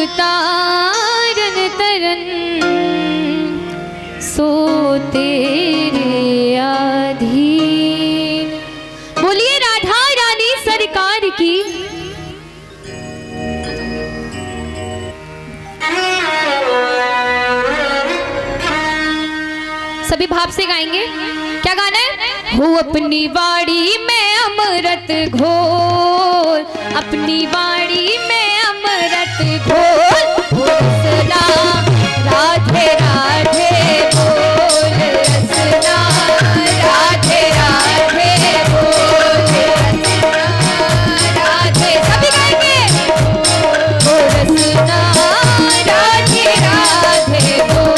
तारन तरन सो तेरे अधीन। बोलिए राधा रानी सरकार की। सभी भाव से गाएंगे। क्या गाना है? हो अपनी बाड़ी में अमृत घोल, अपनी बाड़ी में अमृत घोल, रसना राधे राधे बोल, रसना राधे राधे बोल, रसना राधे। सभी गाएंगे। हो रसना राधे राधे बोल।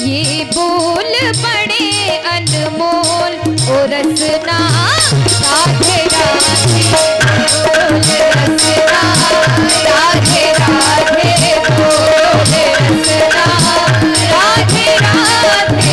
ये बोल बड़े अनमोल, ओ रसना राधे राधे बोल, रसना राधे राधे बोल, रसना राधे राधे।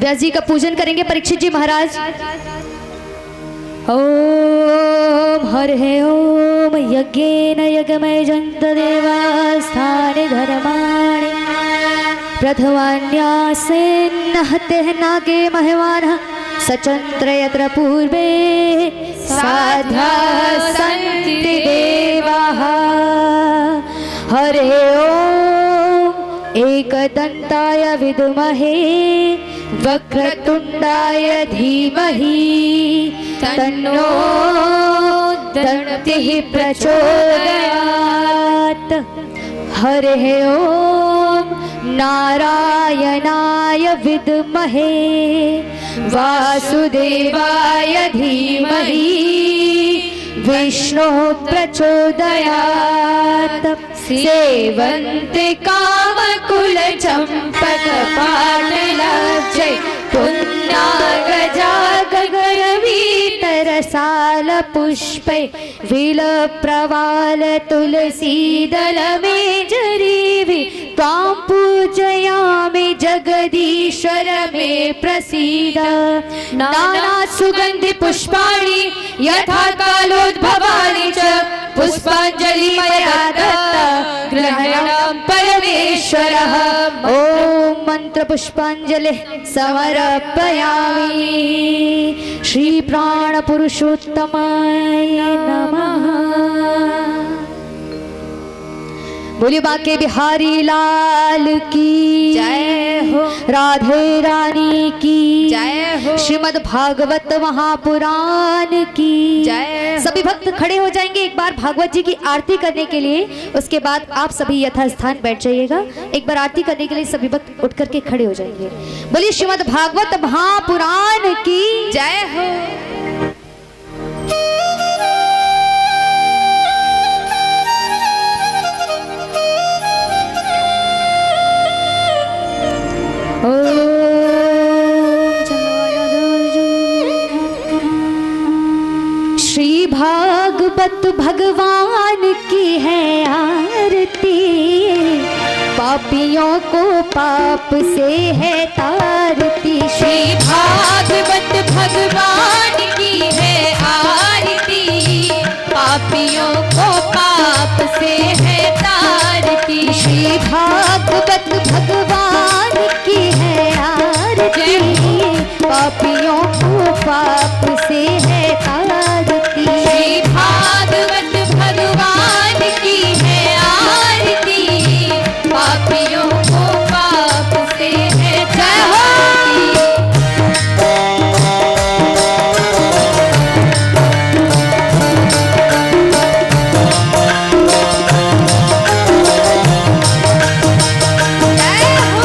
व्यास जी का पूजन करेंगे परीक्षित जी महाराज। ओम हरे ओम यज्ञेन यज्ञमय जंत देवास्थाने धर्माणि प्रथमान्यासेन्नहते नागे महिमानः सचंत्र यत्र पूर्वे साध्या सन्ति देवाः। हरे ओम एकदन्ताय विद्महे वक्रतुंडाय धीमहि तन्नो दन्तिः प्रचोदयात्। हरे ओम नारायणाय विद्महे वासुदेवाय धीमहि विष्णु प्रचोदयात्। सेवन्ते कामकुल चंपक पाटलाब्जै पुण्डागजागरवीतरसाल पुष्पै विलप्रवाल तुलसीदल मे जरीवि त्वां पूजयामि जगदीश्वर मे प्रसीद। नाना सुगंधि पुष्पाणि यथा कालोद्भवानि च पुष्पांजलि मया दत्ता ग्रहणं परमेश्वरः। ओम मंत्र पुष्पांजलि समर्पयामि। श्री प्राण पुरुषोत्तमाय नमः। बोलिए बाके बिहारी लाल की जय हो। राधे रानी की जय हो। श्रीमद् भागवत महापुराण की जय हो। सभी भक्त खड़े हो जाएंगे एक बार भागवत जी की आरती करने के लिए। उसके बाद आप सभी यथास्थान बैठ जाइएगा। एक बार आरती करने के लिए सभी भक्त उठ करके खड़े हो जाएंगे। बोलिए श्रीमद् भागवत महापुराण की जय हो। श्री भागवत भगवान की है आरती, पापियों को पाप से है तारती। श्री भागवत भगवान की है आरती, पापियों को पाप से है तारती। श्री भागवत भगवान की है आरती, पापियों को पाप से है तारती। श्री भागवत भगवान की है आरती, पापियों को पाप से है तारती। जय हो।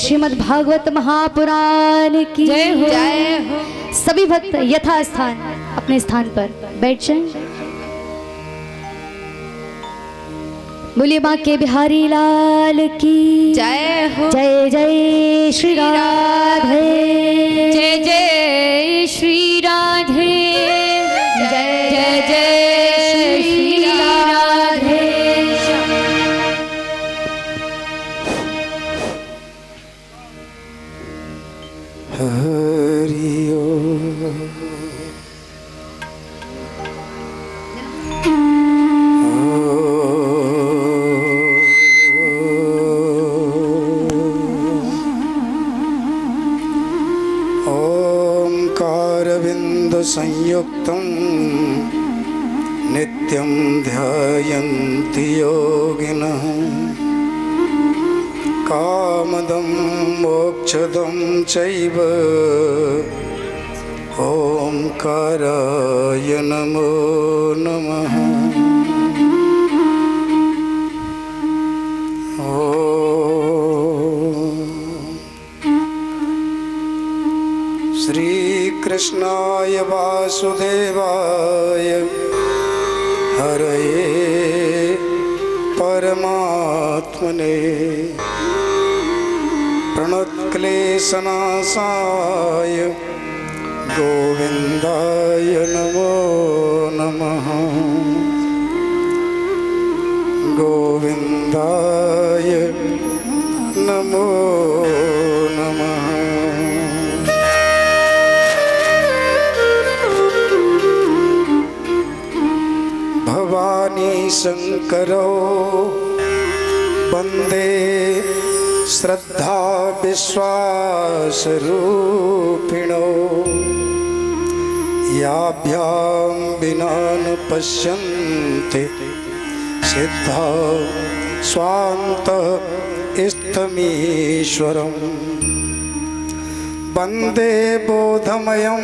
श्रीमद् भागवत महापुराण की जय हो। जय हो। सभी भक्त यथा स्थान अपने स्थान पर बैठ जाएं। बोलिए बांके बिहारी लाल की जय हो। जय जय श्री राधे। जय जय श्री राधे। जय जय जय श्री राधे। हरि ओम। ओंकारबिंद संयुक्तं नित्यं ध्यायन्ति योगिनः कामदं मोक्षदं चैव ओंकाराय नमो नमः। श्रीकृष्णाय वासुदेवाय हरये परमात्मने प्रणतक्लेशनाशाय गोविन्दाय नमो नमः। गोविन्दाय नमो नमः। भवानी शंकरो वंदे श्रद्धा विश्वास रूपिणो याभ्यां विना न पश्यन्ति सिद्धा स्वान्तः इष्टमीश्वरम् वंदे बोधमयं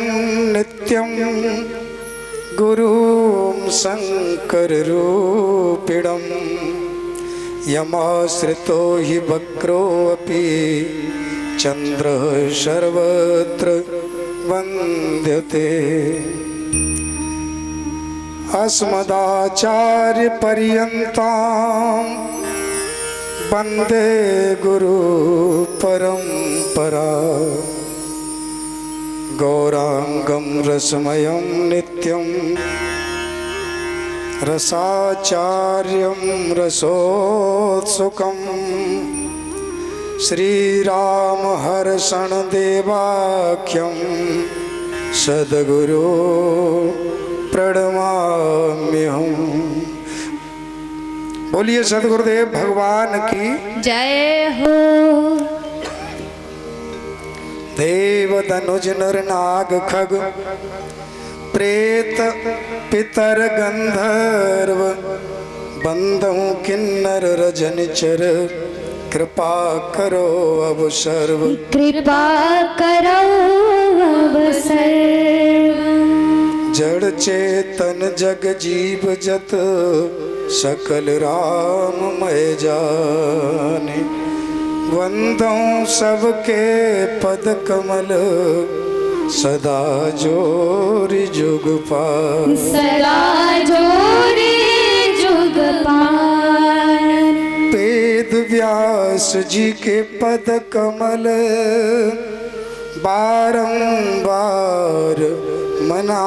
नित्यं गुरुं शङ्कररूपिणं यमाश्रितो हि वक्रोऽपि चन्द्रः सर्वत्र वन्द्यते। अस्मदाचार्यपर्यन्तां वन्दे गुरुपरम्परा गौरांगं रसमयं नित्यं रसाचार्यं रसोत्सुकं श्रीरामहर्षण देवाख्यं सद्गुरो प्रणमाम्यहम्। बोलिए सद्गुरुदेव भगवान की जय हो। देव धनुज नर नाग खग प्रेत पितर गंधर्व बंदौ किन्नर रजन चर कृपा करो अब सर्व। कृपा करो अब सर्व। जड़ चेतन जग जीव जत सकल राममय जाने वंदौ सबके पद कमल सदा जोरि जुग पार। सदा जोरि जुग पार। वेद व्यास जी के पद कमल बारंबार मनाई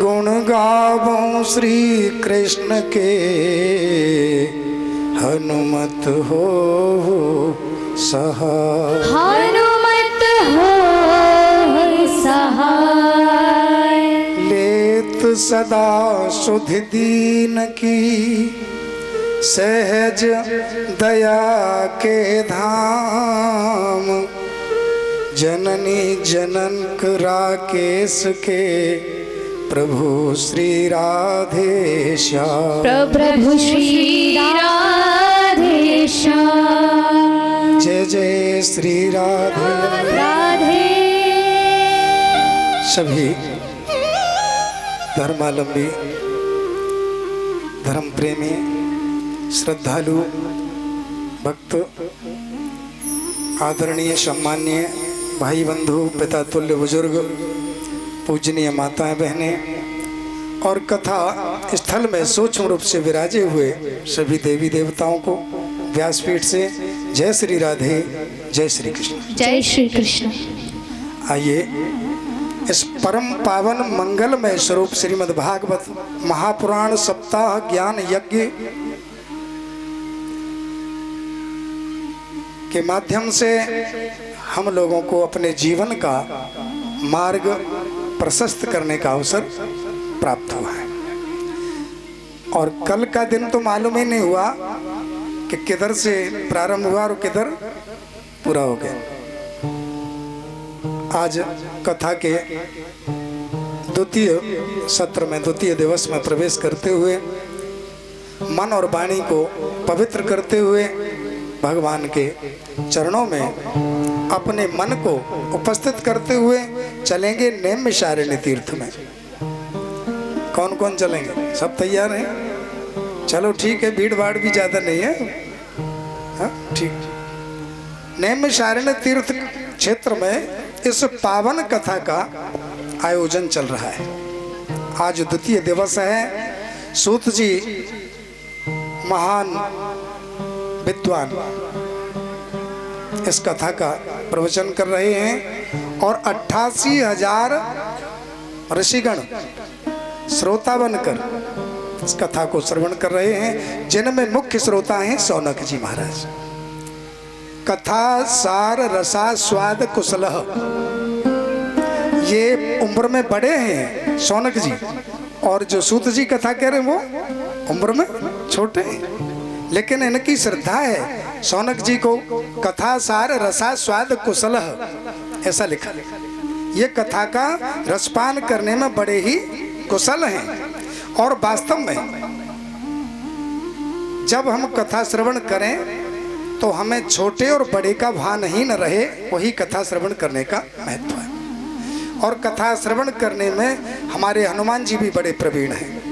गुण गावों श्री कृष्ण के हनुमत हो सहाय। हनुमत हो सहाय। लेत सदा सुध दीन की सहज दया के धाम जननी जनक राकेश के प्रभु श्री राधे श्याम। प्रभु श्री राधे श्याम। जय जय श्री राधे राधे। सभी धर्मावलंबी धर्म प्रेमी श्रद्धालु भक्त, आदरणीय सम्माननीय भाई बंधु, पिता तुल्य बुजुर्ग, पूजनीय माताएं बहनें और कथा स्थल में सूक्ष्म रूप से विराजे हुए सभी देवी देवताओं को व्यासपीठ से जय श्री राधे, जय श्री कृष्ण। जय श्री कृष्ण। आइए इस परम पावन मंगलमय स्वरूप श्रीमद् भागवत महापुराण सप्ताह ज्ञान यज्ञ के माध्यम से हम लोगों को अपने जीवन का मार्ग प्रशस्त करने का अवसर प्राप्त हुआ है। और कल का दिन तो मालूम ही नहीं हुआ कि किधर से प्रारंभ हुआ और किधर पूरा हो गया। आज कथा के द्वितीय सत्र में, द्वितीय दिवस में प्रवेश करते हुए मन और वाणी को पवित्र करते हुए भगवान के चरणों में अपने मन को उपस्थित करते हुए चलेंगे नैमिषारण्य तीर्थ में। कौन कौन चलेंगे? सब तैयार हैं? चलो ठीक है, भीड़ भाड़ भी ज्यादा नहीं है। हाँ ठीक। नैमिषारण्य तीर्थ क्षेत्र में इस पावन कथा का आयोजन चल रहा है। आज द्वितीय दिवस है। सूत जी महान विद्वान इस कथा का प्रवचन कर रहे हैं और 88,000 ऋषिगण श्रोता बनकर इस कथा को श्रवण कर रहे हैं, जिनमें मुख्य श्रोता हैं शौनक जी महाराज। कथा सार रसा स्वाद कुशलः, ये उम्र में बड़े हैं शौनक जी, और जो सूत जी कथा कह रहे हैं वो उम्र में छोटे हैं, लेकिन इनकी श्रद्धा है शौनक जी को। कथा सार रसा स्वाद कुशलः ऐसा लिखा। ये कथा का रसपान करने में बड़े ही कुशल हैं। और वास्तव में जब हम कथा श्रवण करें तो हमें छोटे और बड़े का भान ही न रहे, वही कथा श्रवण करने का महत्व है। और कथा श्रवण करने में हमारे हनुमान जी भी बड़े प्रवीण हैं।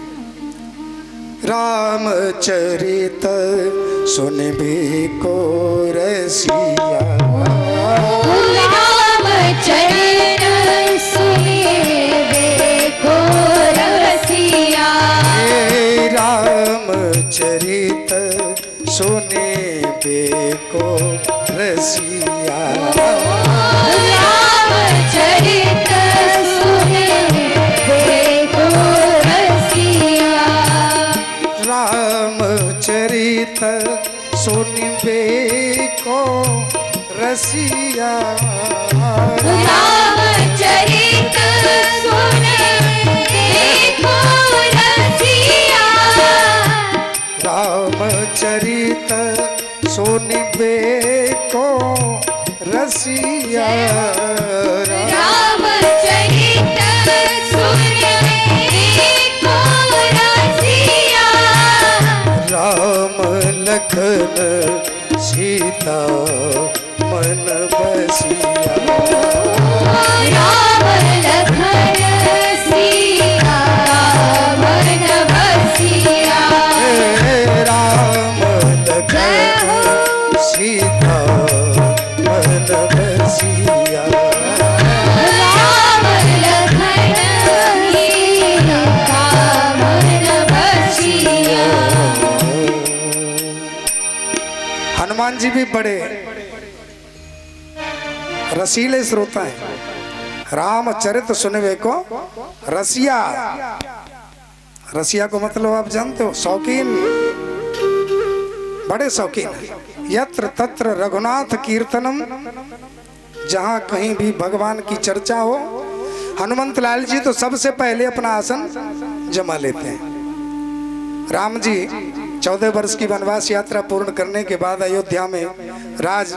रामचरित सुनबे को रसिया, रामचरित सुनबे को रसिया, रामचरित सुनबे को रसिया, रामचरित सुनबे को रसिया, रामचरित सुनबे को रसिया, रामचरित सुनबे को रसिया, रामचरित सुनबे को रसिया, रामचरित सुनबे को रसिया, राम लखन सीता मन बसिया, राम लखन सीता मन बसिया, राम लखन सीता मन बसिया, राम लखन सीता मन बसिया। हनुमान जी भी बड़े रसीले श्रोता हैं। रामचरित सुनबे को रसिया, रसिया को मतलब आप जानते हो, शौकीन, बड़े शौकीन हैं। यत्र तत्र रघुनाथ कीर्तनम, जहाँ कहीं भी भगवान की चर्चा हो, हनुमंत लाल जी तो सबसे पहले अपना आसन जमा लेते हैं। राम जी 14 वर्ष की वनवास यात्रा पूर्ण करने के बाद अयोध्या में राज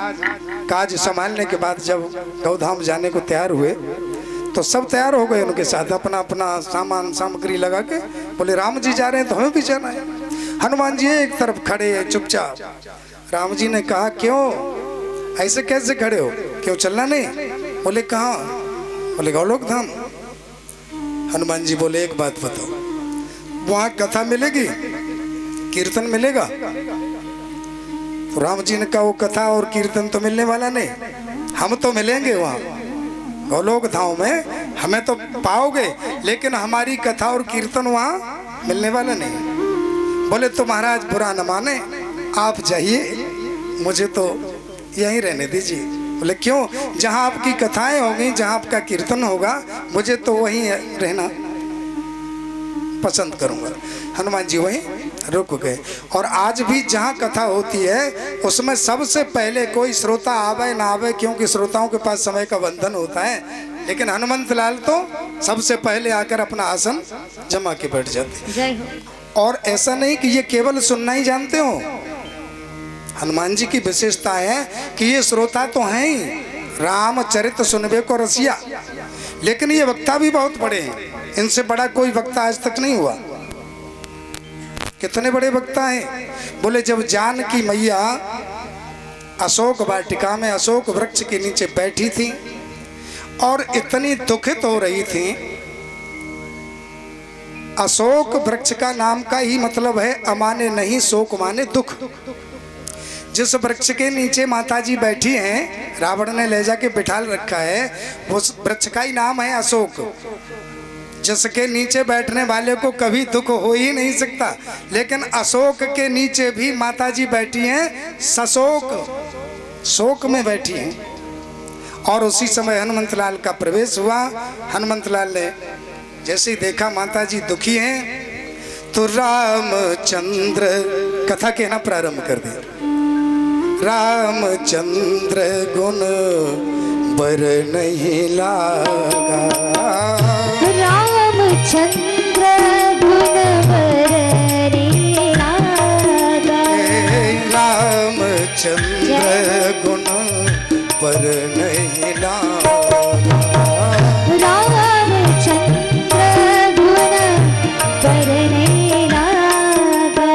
काज संभालने के बाद जब गौधाम जाने को तैयार हुए तो सब तैयार हो गए उनके साथ, अपना अपना सामान सामग्री लगा के बोले राम जी जा रहे हैं तो हमें भी जाना है। हनुमान जी एक तरफ खड़े हैं चुपचाप। राम जी ने कहा क्यों ऐसे कैसे खड़े हो, क्यों चलना नहीं? बोले कहाँ? बोले गौलोक धाम। हनुमान जी बोले एक बात बताओ, वहाँ कथा मिलेगी, कीर्तन मिलेगा? तो राम जी ने कहा वो कथा और कीर्तन तो मिलने वाला नहीं, हम तो मिलेंगे वहाँ गोलोक धाम में, हमें तो पाओगे, लेकिन हमारी कथा और कीर्तन वहाँ मिलने वाला नहीं। बोले तो महाराज बुरा न माने, आप जाइए, मुझे तो यहीं रहने दीजिए। बोले क्यों? जहाँ आपकी कथाएं होंगी, जहाँ आपका कीर्तन होगा, मुझे तो वहीं रहना पसंद करूंगा। हनुमान जी वहीं रुक गए। और आज भी जहाँ कथा होती है उसमें सबसे पहले कोई श्रोता आवे ना आवे, क्योंकि श्रोताओं के पास समय का बंधन होता है, लेकिन हनुमंत लाल तो सबसे पहले आकर अपना आसन जमा के बैठ जाते। जय हो। और ऐसा नहीं कि ये केवल सुनना ही जानते हो, हनुमान जी की विशेषता है कि ये श्रोता तो हैं ही, रामचरित सुनबे को रसिया, लेकिन ये वक्ता भी बहुत बड़े हैं। इनसे बड़ा कोई वक्ता आज तक नहीं हुआ। कितने बड़े वक्ता हैं? बोले जब जानकी मैया अशोक वाटिका में अशोक वृक्ष के नीचे बैठी थी और इतनी दुखित हो रही थी, अशोक वृक्ष का नाम का ही मतलब है अमाने नहीं, शोक माने दुख। जिस वृक्ष के नीचे माताजी बैठी हैं, रावण ने ले जाके बिठाल रखा है, उस वृक्ष का ही नाम है अशोक। जिसके नीचे बैठने वाले को कभी दुख हो ही नहीं सकता, लेकिन अशोक के नीचे भी माताजी बैठी हैं, सशोक, शोक में बैठी हैं। और उसी समय हनुमंत लाल का प्रवेश हुआ। हनुमंत लाल ने जैसे ही देखा माताजी दुखी हैं, तो रामचंद्र कथा कहना प्रारंभ कर दिया। रामचंद्र गुण बर नहीं लागा, रामचंद्र गुण बरने लागा, रामचंद्र गुण बर नहीं लागा, रामचंद्र गुण बरने लागा,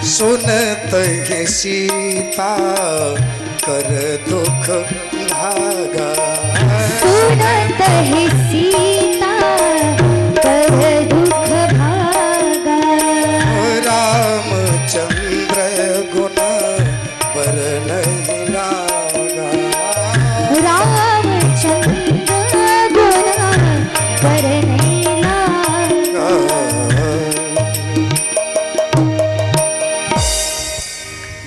सुनत है सीता कर दुख भागा, सुनत है सीता कर दुख भागा, रामचंद्र गुण पर नहीं लागा, रामचंद्र गुण बरने लागा।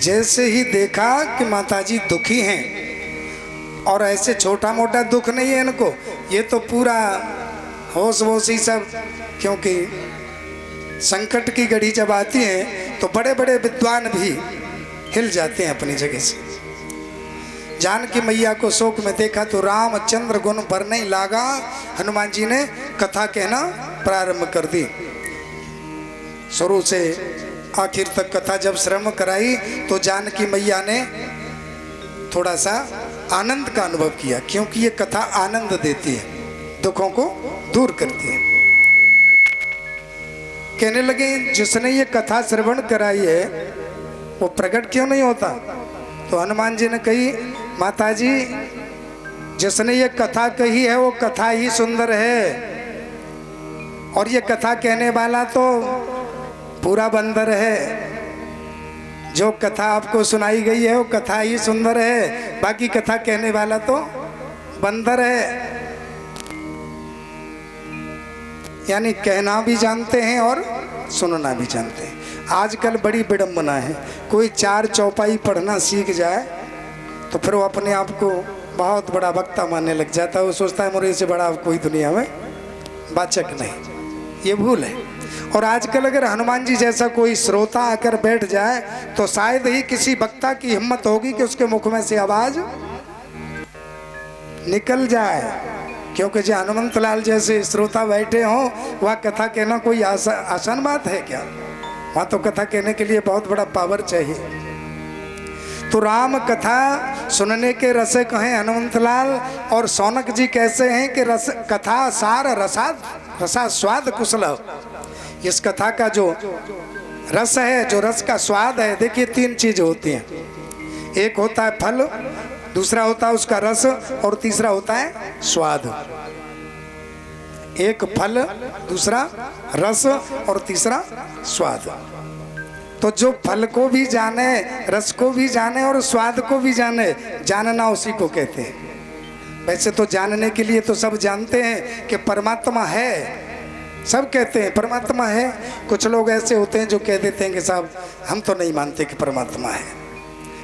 जैसे ही देखा कि माताजी दुखी हैं, और ऐसे छोटा मोटा दुख नहीं है इनको, ये तो पूरा होश वोश ही सब, क्योंकि संकट की घड़ी जब आती है तो बड़े बड़े विद्वान भी हिल जाते हैं अपनी जगह से। जानकी मैया को शोक में देखा तो रामचंद्र गुण पर नहीं लागा, हनुमान जी ने कथा कहना प्रारंभ कर दी। शुरू से आखिर तक कथा जब श्रवण कराई तो जानकी मैया ने थोड़ा सा आनंद का अनुभव किया, क्योंकि ये कथा आनंद देती है, दुखों को दूर करती है। कहने लगे जिसने ये कथा श्रवण कराई है वो प्रकट क्यों नहीं होता? तो हनुमान जी ने कही, माताजी जिसने ये कथा कही है वो कथा ही सुंदर है, और ये कथा कहने वाला तो पूरा बंदर है। जो कथा आपको सुनाई गई है वो कथा ही सुंदर है, बाकी कथा कहने वाला तो बंदर है। यानी कहना भी जानते हैं और सुनना भी जानते हैं। आजकल बड़ी विडंबना है, कोई चार चौपाई पढ़ना सीख जाए तो फिर वो अपने आप को बहुत बड़ा वक्ता मानने लग जाता है। वो सोचता है मुझे से बड़ा कोई दुनिया में वाचक नहीं। ये भूल है। और आजकल अगर हनुमान जी जैसा कोई श्रोता आकर बैठ जाए तो शायद ही किसी वक्ता की हिम्मत होगी कि उसके मुख में से आवाज निकल जाए, क्योंकि जो हनुमंत लाल जैसे श्रोता बैठे हों वह कथा कहना कोई आसान बात है क्या? वहाँ तो कथा कहने के लिए बहुत बड़ा पावर चाहिए। तो राम कथा सुनने के रसे कहें हनुमंत लाल, और सौनक जी कैसे हैं कि रस कथा सार रसा स्वाद कुशल। इस कथा का जो रस है, जो रस का स्वाद है, देखिए तीन चीज होती हैं। एक होता है फल, दूसरा होता है उसका रस, और तीसरा होता है स्वाद। एक फल, दूसरा रस और तीसरा स्वाद। तो जो फल को भी जाने, रस को भी जाने और स्वाद को भी जाने, जानना उसी को कहते हैं। वैसे तो जानने के लिए तो सब जानते हैं कि परमात्मा है, सब कहते हैं परमात्मा है। कुछ लोग ऐसे होते हैं जो कह देते हैं कि साहब हम तो नहीं मानते कि परमात्मा है,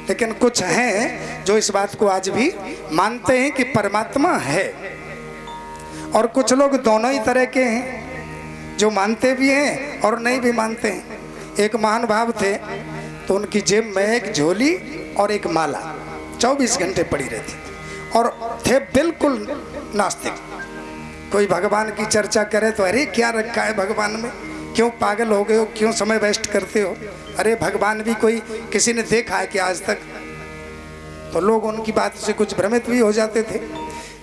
लेकिन कुछ हैं जो इस बात को आज भी मानते हैं कि परमात्मा है। और कुछ लोग दोनों ही तरह के हैं, जो मानते भी हैं और नहीं भी मानते हैं। एक महान भाव थे तो उनकी जेब में एक झोली और एक माला 24 घंटे पड़ी रहती और थे बिल्कुल नास्तिक। कोई भगवान की चर्चा करे तो अरे क्या रखा है भगवान में, क्यों पागल हो गए हो, क्यों समय वेस्ट करते हो, अरे भगवान भी कोई किसी ने देखा है कि आज तक। तो लोग उनकी बात से कुछ भ्रमित भी हो जाते थे।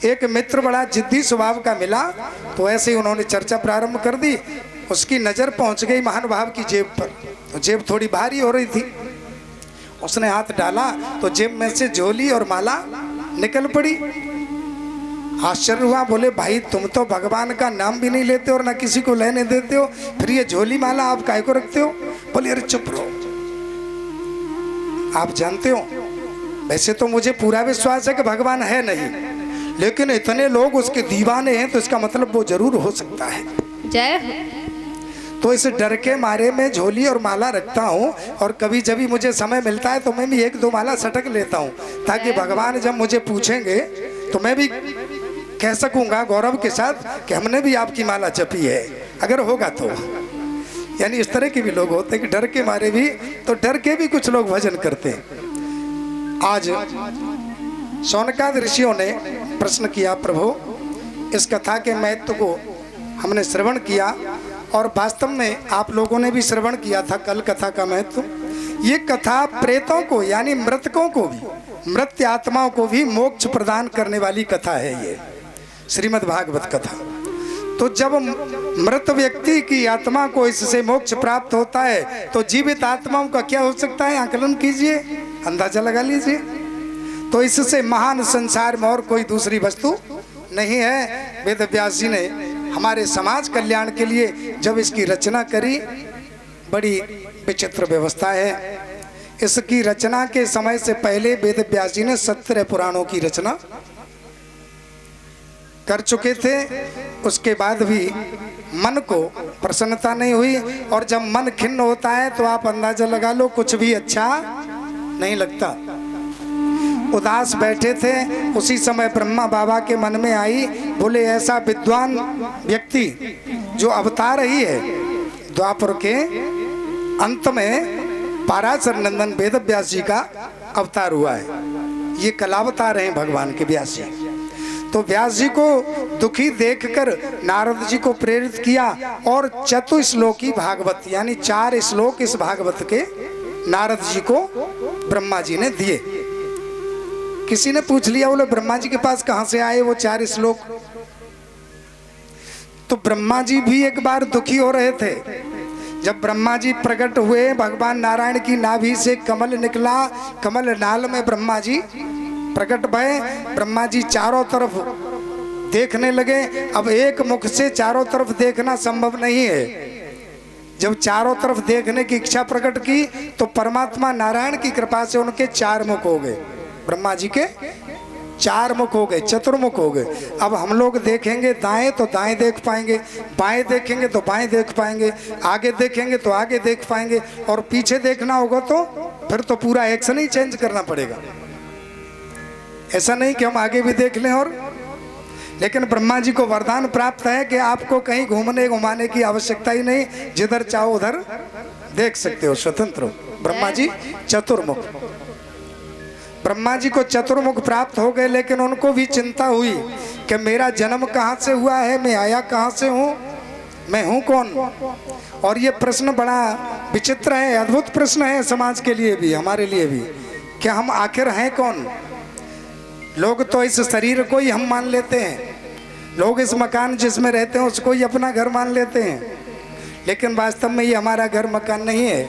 एक मित्र बड़ा जिद्दी स्वभाव का मिला तो ऐसे ही उन्होंने चर्चा प्रारंभ कर दी। उसकी नज़र पहुंच गई महानुभाव की जेब पर, तो जेब थोड़ी भारी हो रही थी। उसने हाथ डाला तो जेब में से झोली और माला निकल पड़ी। आश्चर्य हुआ, बोले भाई तुम तो भगवान का नाम भी नहीं लेते और ना किसी को लेने देते हो, फिर ये झोली माला आप काहे को रखते हो? बोले अरे चुप रहो, आप जानते हो वैसे तो मुझे पूरा विश्वास है कि भगवान है नहीं, लेकिन इतने लोग उसके दीवाने हैं तो इसका मतलब वो जरूर हो सकता है। जय। तो इस डर के मारे मैं झोली और माला रखता हूँ और कभी जब भी मुझे समय मिलता है तो मैं भी 1-2 माला सटक लेता हूँ, ताकि भगवान जब मुझे पूछेंगे तो मैं भी कह सकूंगा गौरव के साथ कि हमने भी आपकी माला जपी है, अगर होगा तो। यानी इस तरह के भी लोग होते हैं कि डर के मारे भी, तो डर के भी कुछ लोग भजन करते हैं। आज शौनकाद ऋषियों ने प्रश्न किया, प्रभु इस कथा के महत्व को हमने श्रवण किया और वास्तव में आप लोगों ने भी श्रवण किया था कल कथा का महत्व। ये कथा प्रेतों को यानी मृतकों को भी, मृत आत्माओं को भी मोक्ष प्रदान करने वाली कथा है ये श्रीमद् भागवत कथा। तो जब मृत व्यक्ति की आत्मा को इससे मोक्ष प्राप्त होता है तो जीवित आत्माओं का क्या हो सकता है, आकलन कीजिए, अंदाजा लगा लीजिए। तो इससे महान संसार में और कोई दूसरी वस्तु नहीं है। वेद व्यास जी ने हमारे समाज कल्याण के लिए जब इसकी रचना करी, बड़ी विचित्र व्यवस्था है। इसकी रचना के समय से पहले वेद व्यास जी ने 17 पुराणों की रचना कर चुके थे। उसके बाद भी मन को प्रसन्नता नहीं हुई, और जब मन खिन्न होता है तो आप अंदाजा लगा लो कुछ भी अच्छा नहीं लगता। उदास बैठे थे, उसी समय ब्रह्मा बाबा के मन में आई, बोले ऐसा विद्वान व्यक्ति जो अवतार ही है, द्वापर के अंत में पाराशर नंदन वेद व्यास जी का अवतार हुआ है। ये कलावतार हैं भगवान के व्यास जी। तो व्यास जी को दुखी देखकर नारद जी को प्रेरित किया और चतुश्लोकी भागवत यानी 4 श्लोक इस भागवत के नारद जी को ब्रह्मा जी ने दिए। किसी ने पूछ लिया, बोले ब्रह्मा जी के पास कहां से आए वो 4 श्लोक? तो ब्रह्मा जी भी एक बार दुखी हो रहे थे। जब ब्रह्मा जी प्रकट हुए, भगवान नारायण की नाभि से कमल निकला, कमल नाल में ब्रह्मा जी प्रकट भय। ब्रह्मा जी चारों तरफ देखने लगे। अब एक मुख से चारों तरफ देखना संभव नहीं है। जब चारों तरफ देखने की इच्छा प्रकट की तो परमात्मा नारायण की कृपा से उनके 4 मुख हो गए। ब्रह्मा जी के 4 मुख हो गए, चतुर्मुख हो गए। अब हम लोग देखेंगे दाएं तो दाएं देख पाएंगे, बाएं देखेंगे तो बाएं देख पाएंगे, आगे देखेंगे तो आगे देख पाएंगे, और पीछे देखना होगा तो फिर तो पूरा एक्शन ही चेंज करना पड़ेगा। ऐसा नहीं कि हम आगे भी देख लें। और लेकिन ब्रह्मा जी को वरदान प्राप्त है कि आपको कहीं घूमने घुमाने की आवश्यकता ही नहीं, जिधर चाहो उधर देख सकते हो, स्वतंत्र हो। ब्रह्मा जी चतुर्मुख, ब्रह्मा जी को चतुर्मुख प्राप्त हो गए, लेकिन उनको भी चिंता हुई कि मेरा जन्म कहाँ से हुआ है, मैं आया कहाँ से हूँ, मैं हूँ कौन। और ये प्रश्न बड़ा विचित्र है, अद्भुत प्रश्न है समाज के लिए भी, हमारे लिए भी, कि हम आखिर हैं कौन। लोग तो इस शरीर को ही हम मान लेते हैं, लोग इस मकान जिसमें रहते हैं उसको ही अपना घर मान लेते हैं, लेकिन वास्तव में ये हमारा घर मकान नहीं है,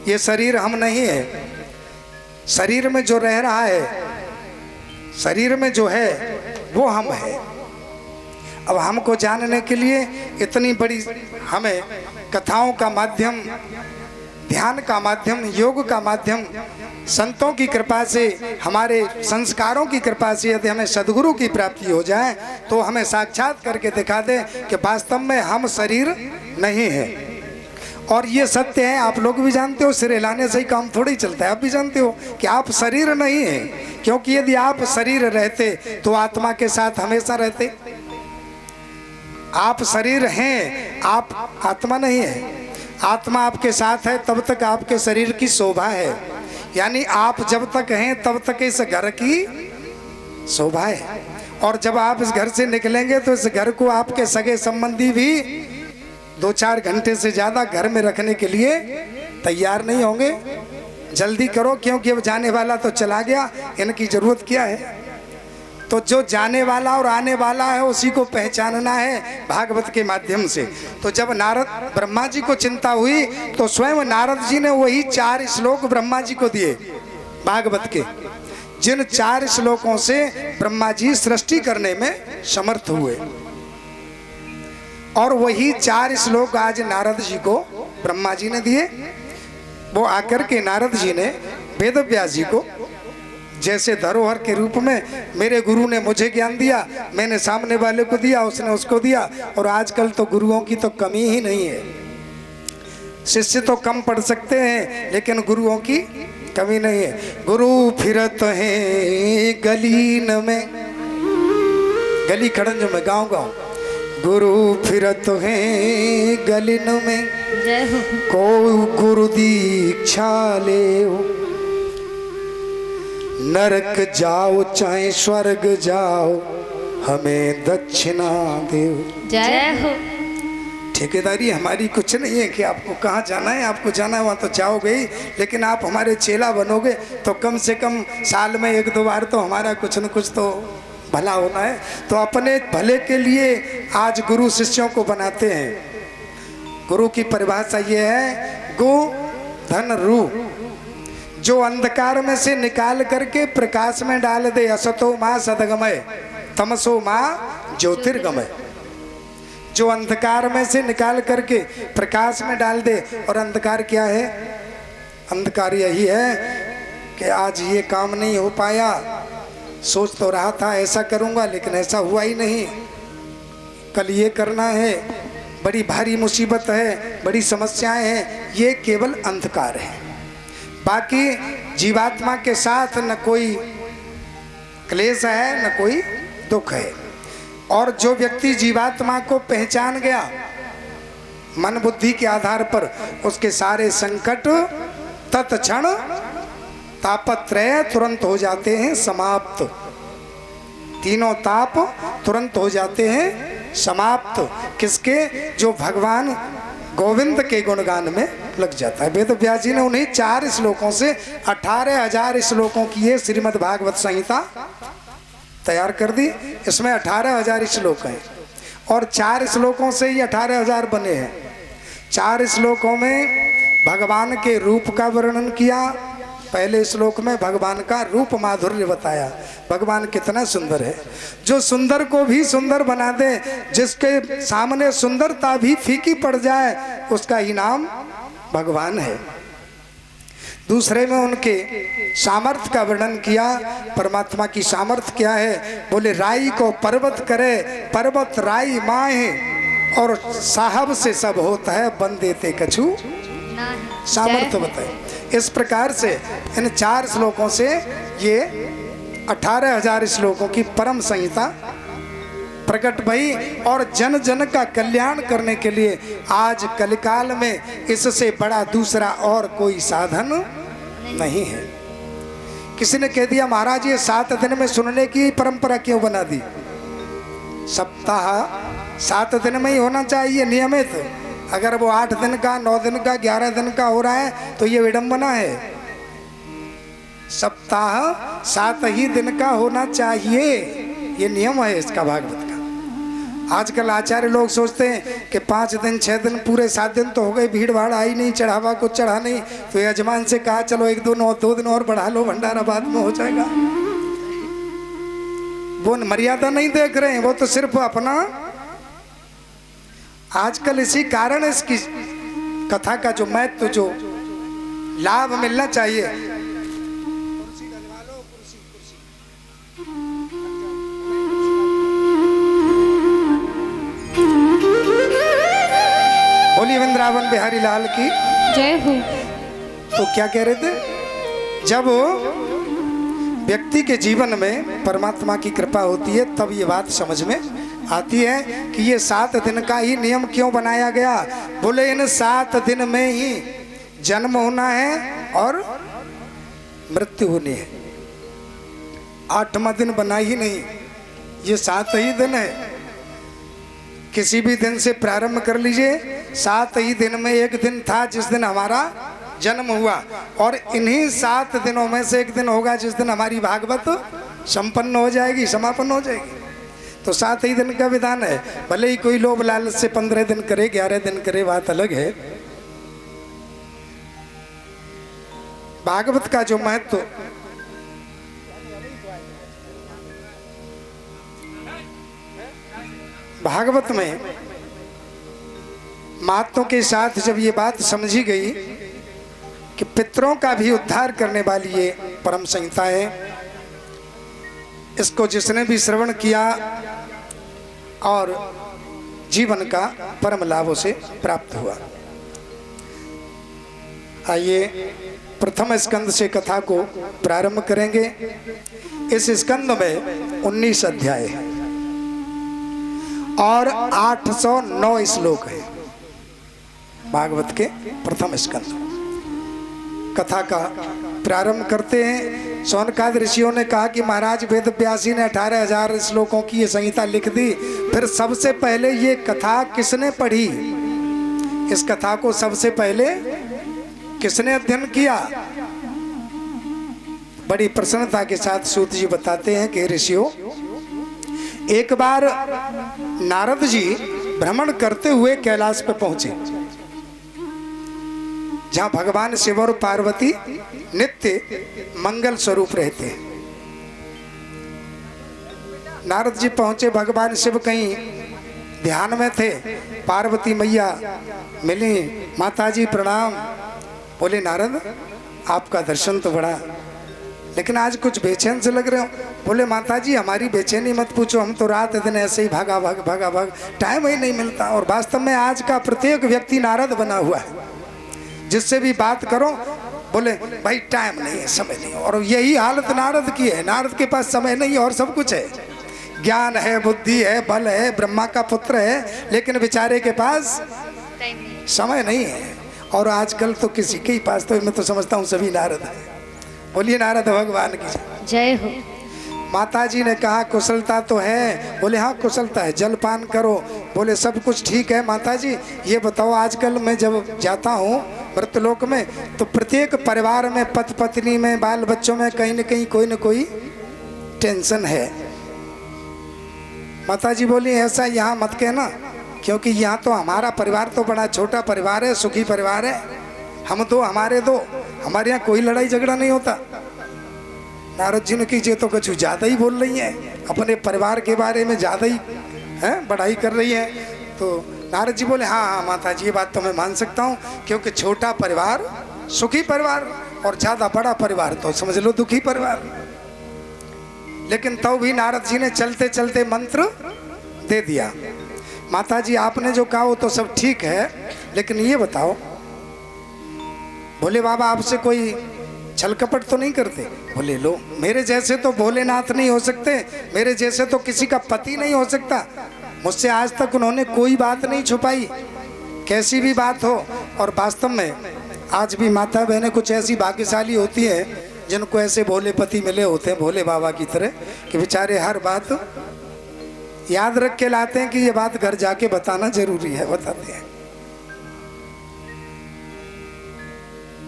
ये शरीर हम नहीं है। शरीर में जो रह रहा है, शरीर में जो है वो हम है। अब हमको जानने के लिए इतनी बड़ी हमें कथाओं का माध्यम ध्यान का माध्यम, योग का माध्यम, संतों की कृपा से, हमारे संस्कारों की कृपा से यदि हमें सद्गुरु की प्राप्ति हो जाए तो हमें साक्षात करके दिखा दे कि वास्तव में हम शरीर नहीं है। और ये सत्य है, आप लोग भी जानते हो, सिर हिलाने से ही काम थोड़ी चलता है। आप भी जानते हो कि आप शरीर नहीं है, क्योंकि यदि आप शरीर रहते तो आत्मा के साथ हमेशा रहते। आप शरीर हैं, आप आत्मा नहीं है। आत्मा आपके साथ है तब तक आपके शरीर की शोभा है, यानी आप जब तक हैं तब तक इस घर की शोभा है। और जब आप इस घर से निकलेंगे तो इस घर को आपके सगे संबंधी भी 2-4 घंटे से ज़्यादा घर में रखने के लिए तैयार नहीं होंगे। जल्दी करो, क्योंकि अब जाने वाला तो चला गया, इनकी ज़रूरत क्या है। तो जो जाने वाला और आने वाला है उसी को पहचानना है भागवत के माध्यम से। तो जब नारद ब्रह्मा जी को चिंता हुई तो स्वयं नारद जी ने वही 4 श्लोक ब्रह्मा जी को दिए भागवत के, जिन 4 श्लोकों से ब्रह्मा जी सृष्टि करने में समर्थ हुए। और वही 4 श्लोक आज नारद जी को ब्रह्मा जी ने दिए। वो आकर के नारद जी ने वेद व्यास जी को जैसे धरोहर के रूप में, मेरे गुरु ने मुझे ज्ञान दिया, मैंने सामने वाले को दिया, उसने उसको दिया। और आजकल तो गुरुओं की तो कमी ही नहीं है। शिष्य तो कम पढ़ सकते हैं लेकिन गुरुओं की कमी नहीं है। गुरु फिरत है गलीन में, गली खड़ंज में, गांव गुरु फिरत है गलीन में, को गुरु दीक्षा ले, नरक जाओ चाहे स्वर्ग जाओ, हमें दक्षिणा दे। जय हो। ठेकेदारी हमारी कुछ नहीं है कि आपको कहाँ जाना है, आपको जाना है वहाँ तो जाओगे ही, लेकिन आप हमारे चेला बनोगे तो कम से कम साल में 1-2 बार तो हमारा कुछ न कुछ तो भला होना है। तो अपने भले के लिए आज गुरु शिष्यों को बनाते हैं। गुरु की परिभाषा ये है, गु धन रू, जो अंधकार में से निकाल करके प्रकाश में डाल दे। असतो माँ सदगमय, तमसो माँ ज्योतिर्गमय। जो अंधकार में से निकाल करके प्रकाश में डाल दे। और अंधकार क्या है? अंधकार यही है कि आज ये काम नहीं हो पाया, सोच तो रहा था ऐसा करूंगा लेकिन ऐसा हुआ ही नहीं, कल ये करना है, बड़ी भारी मुसीबत है, बड़ी समस्याएं हैं। ये केवल अंधकार है। बाकी जीवात्मा के साथ न कोई क्लेश है न कोई दुख है। और जो व्यक्ति जीवात्मा को पहचान गया मन बुद्धि के आधार पर, उसके सारे संकट तत्क्षण तापत्रय तुरंत हो जाते हैं समाप्त। तीनों ताप तुरंत हो जाते हैं समाप्त। किसके? जो भगवान गोविंद के गुणगान में लग जाता है। वेद व्यास जी ने उन्हीं 4 श्लोकों से 18,000 श्लोकों की ये श्रीमद् भागवत संहिता तैयार कर दी। इसमें 18,000 श्लोक हैं और 4 श्लोकों से ही 18,000 बने हैं। 4 श्लोकों में भगवान के रूप का वर्णन किया। पहले श्लोक में भगवान का रूप माधुर्य बताया, भगवान कितना सुंदर है। जो सुंदर को भी सुंदर बना दे, जिसके सामने सुंदरता भी फीकी पड़ जाए, उसका ही नाम भगवान है। दूसरे में उनके सामर्थ्य का वर्णन किया। परमात्मा की सामर्थ्य क्या है? बोले राई को पर्वत करे, पर्वत राई माए, और साहब से सब होता है, बन देते कछु सामर्थ्य बताए। इस प्रकार से इन 4 श्लोकों से ये 18,000 श्लोकों की परम संहिता प्रकट भई। और जन जन का कल्याण करने के लिए आज कलिकाल में इससे बड़ा दूसरा और कोई साधन नहीं है। किसी ने कह दिया महाराज ये 7 दिन में सुनने की परंपरा क्यों बना दी? सप्ताह 7 दिन में ही होना चाहिए नियमित। अगर वो 8 दिन का, 9 दिन का, 11 दिन का हो रहा है तो ये विडंबना है। सप्ताह 7 ही दिन का होना चाहिए, ये नियम है इसका भागवत का। आजकल आचार्य लोग सोचते हैं कि 5 दिन 6 दिन पूरे 7 दिन तो हो गए, भीड़ भाड़ आई नहीं, चढ़ावा कुछ चढ़ा नहीं, तो यजमान से कहा चलो 1-2 दिन और बढ़ा लो, भंडारा बाद में हो जाएगा। वो मर्यादा नहीं देख रहे हैं, वो तो सिर्फ अपना। आजकल इसी कारण इसकी कथा का जो महत्व जो लाभ मिलना चाहिए। बोलिए वृंदावन बिहारी लाल की जय हो। तो क्या कह रहे थे, जब व्यक्ति के जीवन में परमात्मा की कृपा होती है तब ये बात समझ में आती है कि ये 7 दिन का ही नियम क्यों बनाया गया। बोले इन 7 दिन में ही जन्म होना है और मृत्यु होनी है। 8वां दिन बना ही नहीं, ये 7 ही दिन है। किसी भी दिन से प्रारंभ कर लीजिए, 7 ही दिन में एक दिन था जिस दिन हमारा जन्म हुआ, और इन्हीं 7 दिनों में से एक दिन होगा जिस दिन हमारी भागवत संपन्न हो जाएगी, समापन हो जाएगी। तो 7 ही दिन का विधान है। भले ही कोई लोभ लालच से 15 दिन करे, 11 दिन करे, बात अलग है। भागवत का जो महत्व भागवत में महात्मों के साथ जब ये बात समझी गई कि पितरों का भी उद्धार करने वाली ये परम संहिता है, इसको जिसने भी श्रवण किया और जीवन का परम लाभ उसे प्राप्त हुआ। आइए प्रथम स्कंद से कथा को प्रारंभ करेंगे। इस स्कंद में 19 अध्याय है और 809 श्लोक है। भागवत के प्रथम स्कंद कथा का प्रारंभ करते हैं। शौनकाद ऋषियों ने कहा कि महाराज वेद व्यासी ने 18,000 श्लोकों की ये संहिता लिख दी, फिर सबसे पहले ये कथा किसने पढ़ी? इस कथा को सबसे पहले किसने अध्ययन किया? बड़ी प्रसन्नता के साथ सूत जी बताते हैं कि ऋषियों, एक बार नारद जी भ्रमण करते हुए कैलाश पर पहुंचे, जहां भगवान शिव और पार्वती नित्य मंगल स्वरूप रहते हैं। नारद जी पहुंचे, भगवान शिव कहीं ध्यान में थे। पार्वती मैया मिली, माताजी प्रणाम। बोले नारद आपका दर्शन तो बड़ा, लेकिन आज कुछ बेचैन से लग रहे हो। बोले माताजी हमारी बेचैनी मत पूछो, हम तो रात दिन ऐसे ही भागा भाग टाइम ही नहीं मिलता। और वास्तव में आज का प्रत्येक व्यक्ति नारद बना हुआ है, जिससे भी बात करो बोले भाई टाइम नहीं है, समय नहीं। और यही हालत नारद की है। नारद के पास समय नहीं और सब कुछ है, ज्ञान है, बुद्धि है, बल है, ब्रह्मा का पुत्र है, लेकिन बेचारे के पास समय नहीं है। और आजकल तो किसी के ही पास, तो मैं तो समझता हूँ सभी नारद है। बोलिए नारद भगवान की जय हो। माता जी ने कहा कुशलता तो है? बोले हाँ कुशलता है, जलपान करो। बोले सब कुछ ठीक है माता जी, ये बताओ आजकल मैं जब जाता हूँ मृतलोक में तो प्रत्येक परिवार में, पति पत्नी में, बाल बच्चों में कहीं न कहीं कोई न कोई टेंशन है। माता जी बोली ऐसा यहाँ मत कहना, क्योंकि यहाँ तो हमारा परिवार तो बड़ा छोटा परिवार है, सुखी परिवार है। हम दो, हमारे दो, हमारे यहाँ कोई लड़ाई झगड़ा नहीं होता। नारद जी ने कीजिए तो कुछ ज़्यादा ही बोल रही हैं, अपने परिवार के बारे में ज़्यादा ही बढ़ाई कर रही है। तो नारद जी बोले हाँ हाँ माता जी, ये बात तो मैं मान सकता हूँ, क्योंकि छोटा परिवार सुखी परिवार और ज़्यादा बड़ा परिवार तो समझ लो दुखी परिवार। लेकिन तो भी नारद जी ने चलते चलते मंत्र दे दिया। माता जी आपने जो कहा वो तो सब ठीक है, लेकिन ये बताओ भोले बाबा आपसे कोई छल कपट तो नहीं करते? बोले लो, मेरे जैसे तो भोलेनाथ नहीं हो सकते, मेरे जैसे तो किसी का पति नहीं हो सकता। मुझसे आज तक उन्होंने कोई बात नहीं छुपाई, कैसी भी बात हो। और वास्तव में आज भी माता बहनें कुछ ऐसी भाग्यशाली होती हैं जिनको ऐसे भोले पति मिले होते हैं भोले बाबा की तरह, कि बेचारे हर बात याद रख के लाते हैं कि ये बात घर जाके बताना जरूरी है, बताते हैं।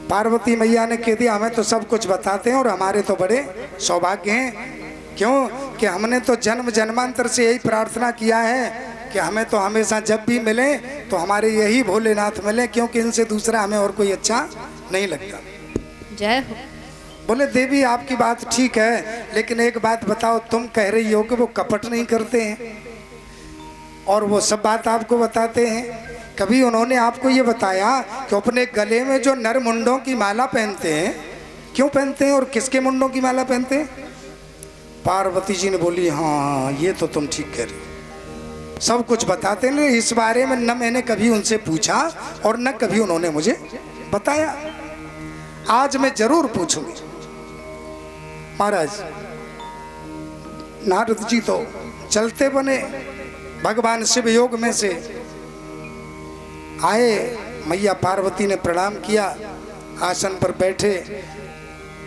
पार्वती मैया ने कह दिया हमें तो सब कुछ बताते हैं और हमारे तो बड़े सौभाग्य हैं। क्यों कि हमने तो जन्म जन्मांतर से यही प्रार्थना किया है कि हमें तो हमेशा जब भी मिले तो हमारे यही भोलेनाथ मिले, क्योंकि इनसे दूसरा हमें और कोई अच्छा नहीं लगता। जय हो। बोले देवी आपकी बात ठीक है, लेकिन एक बात बताओ, तुम कह रही हो कि वो कपट नहीं करते हैं और वो सब बात आपको बताते हैं, कभी उन्होंने आपको ये बताया कि अपने गले में जो नर मुंडों की माला पहनते हैं, क्यों पहनते हैं और किसके मुंडों की माला पहनते हैं? पार्वती जी ने बोली हाँ ये तो तुम ठीक कह रही हो। सब कुछ बताते हैं, इस बारे में न मैंने कभी उनसे पूछा और न कभी उन्होंने मुझे बताया। आज मैं जरूर पूछूंगी। महाराज नारद जी तो चलते बने, भगवान शिव योग में से आए, मैया पार्वती ने प्रणाम किया, आसन पर बैठे,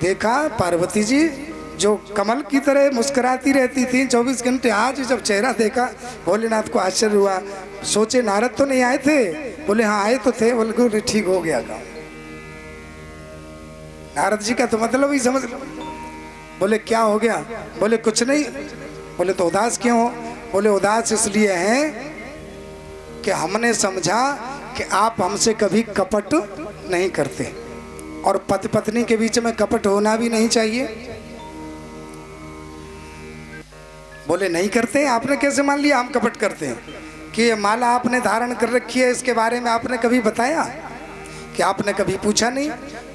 देखा पार्वती जी जो कमल की तरह मुस्कुराती रहती थी 24 घंटे, आज जब चेहरा देखा भोलेनाथ को आश्चर्य हुआ। सोचे नारद तो नहीं आए थे? बोले हाँ आए तो थे। बोले ठीक हो गया काम। नारद जी का तो मतलब ही समझ लो। बोले क्या हो गया? बोले कुछ नहीं। बोले तो उदास क्यों हो? बोले उदास इसलिए हैं कि हमने समझा कि आप हमसे कभी कपट नहीं करते और पति पत्नी के बीच में कपट होना भी नहीं चाहिए। बोले नहीं करते। आपने कैसे मान लिया हम कपट करते हैं? कि ये माला आपने धारण कर रखी है, इसके बारे में आपने कभी बताया? कि आपने कभी पूछा नहीं।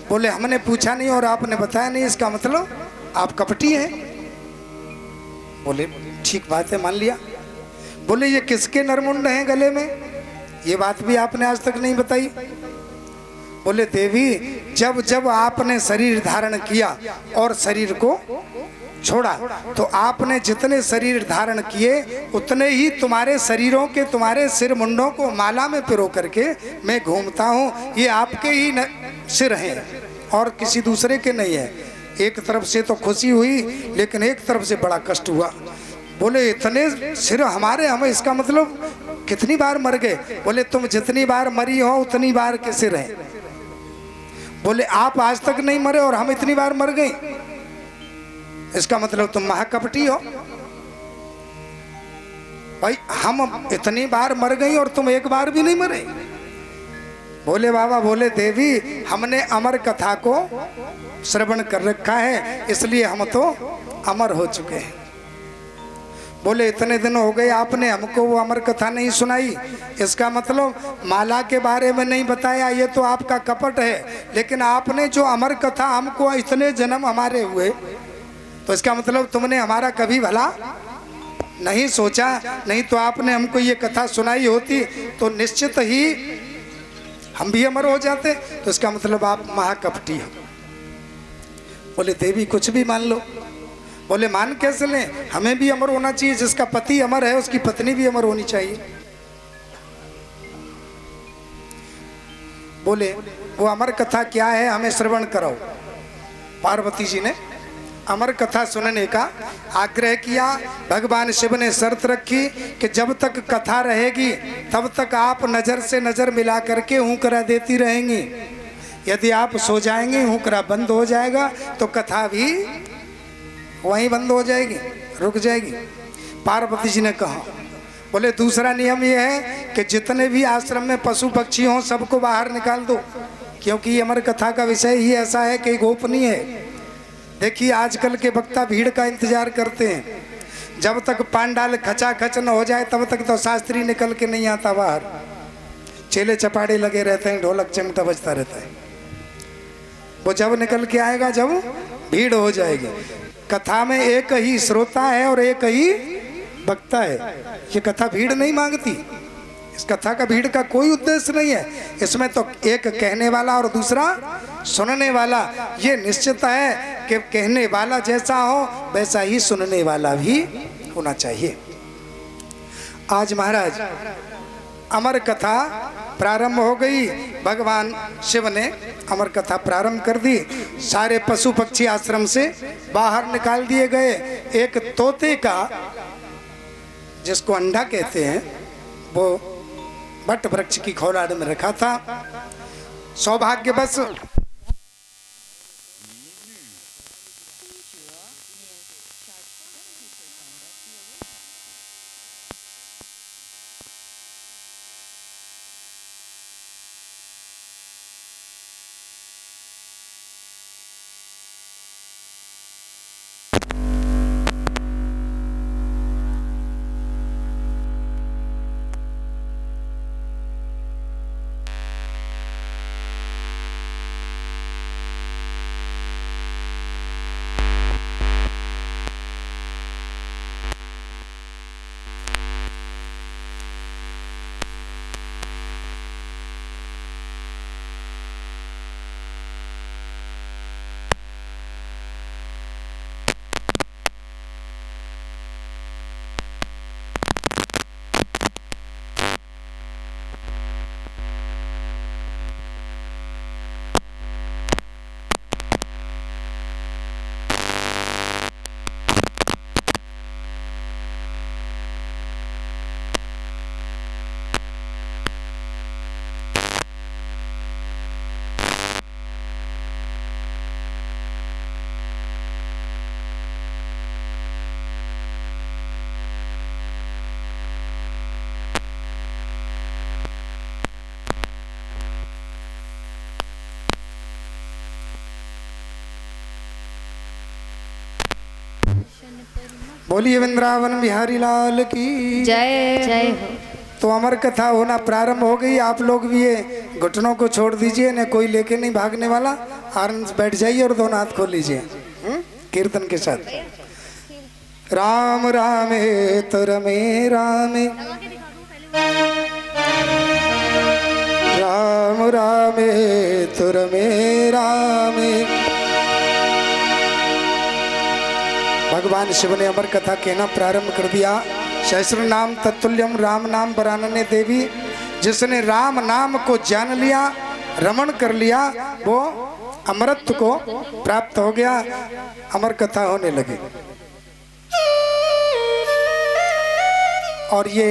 बोले हमने पूछा नहीं और आपने बताया नहीं, इसका मतलब आप कपटी हैं। बोले ठीक बात है, मान लिया। बोले ये किसके नरमुंड हैं गले में? ये बात भी आपने आज तक नहीं बताई। बोले देवी जब जब आपने शरीर धारण किया और शरीर को छोड़ा तो आपने जितने शरीर धारण किए उतने ही तुम्हारे शरीरों के, तुम्हारे सिर मुंडों को माला में पिरो करके मैं घूमता हूँ। ये आपके ही सिर हैं और किसी दूसरे के नहीं है। एक तरफ से तो खुशी हुई लेकिन एक तरफ से बड़ा कष्ट हुआ। बोले इतने सिर हमारे, हमें इसका मतलब कितनी बार मर गए? बोले तुम जितनी बार मरी हो उतनी बार के सिर हैं। बोले आप आज तक नहीं मरे और हम इतनी बार मर गए, इसका मतलब तुम महाकपटी हो। भाई हम इतनी बार मर गई और तुम एक बार भी नहीं मरे। बोले बाबा, बोले देवी हमने अमर कथा को श्रवण कर रखा है इसलिए हम तो अमर हो चुके हैं। बोले इतने दिन हो गए आपने हमको वो अमर कथा नहीं सुनाई, इसका मतलब माला के बारे में नहीं बताया, ये तो आपका कपट है। लेकिन आपने जो अमर कथा हमको, इतने जन्म हमारे हुए, तो इसका मतलब तुमने हमारा कभी भला नहीं सोचा। नहीं तो आपने हमको ये कथा सुनाई होती तो निश्चित ही हम भी अमर हो जाते। तो इसका मतलब आप महाकपटी हो। बोले देवी कुछ भी मान लो। बोले मान कैसे लें? हमें भी अमर होना चाहिए। जिसका पति अमर है उसकी पत्नी भी अमर होनी चाहिए। बोले वो अमर कथा क्या है, हमें श्रवण कराओ। पार्वती जी ने अमर कथा सुनने का आग्रह किया। भगवान शिव ने शर्त रखी कि जब तक कथा रहेगी तब तक आप नज़र से नज़र मिला करके हुंकरा देती रहेंगी। यदि आप सो जाएंगे, हुंकरा बंद हो जाएगा तो कथा भी वहीं बंद हो जाएगी, रुक जाएगी। पार्वती जी ने कहा। बोले दूसरा नियम यह है कि जितने भी आश्रम में पशु पक्षी हों सबको बाहर निकाल दो, क्योंकि ये अमर कथा का विषय ही ऐसा है कि गोपनीय है। देखिए आजकल के वक्ता भीड़ का इंतजार करते हैं, जब तक पांडाल खचाखच न हो जाए तब तक तो शास्त्री निकल के नहीं आता बाहर। चेले चपाड़े लगे रहते हैं, ढोलक चिमटा बजता रहता है। वो जब निकल के आएगा जब भीड़ हो जाएगी। कथा में एक ही श्रोता है और एक ही वक्ता है। ये कथा भीड़ नहीं मांगती। इस कथा का भीड़ का कोई उद्देश्य नहीं है। इसमें तो एक कहने वाला और दूसरा सुनने वाला। ये निश्चित है कि कहने वाला जैसा हो वैसा ही सुनने वाला भी होना चाहिए। आज महाराज अमर कथा प्रारंभ हो गई। भगवान शिव ने अमर कथा प्रारंभ कर दी। सारे पशु पक्षी आश्रम से बाहर निकाल दिए गए। एक तोते का, जिसको अंडा कहते हैं, वो बट वृक्ष की खौलाड़ में रखा था। सौभाग्यवश बोलिए वृंदावन बिहारी लाल की जय जय हो। तो अमर कथा होना प्रारंभ हो गई। आप लोग भी ये घुटनों को छोड़ दीजिए, न कोई लेके नहीं भागने वाला। आराम से बैठ जाइए और दोनों हाथ खोल लीजिए कीर्तन के साथ। राम रामे तो रमे रामे, राम रामे तो रमे रामे। भगवान शिव ने अमर कथा कहना प्रारंभ कर दिया। सहस्र नाम तत्तुल्यम राम नाम बरानने देवी। जिसने राम नाम को जान लिया, रमण कर लिया, वो अमरत्व को प्राप्त हो गया। अमर कथा होने लगी। और ये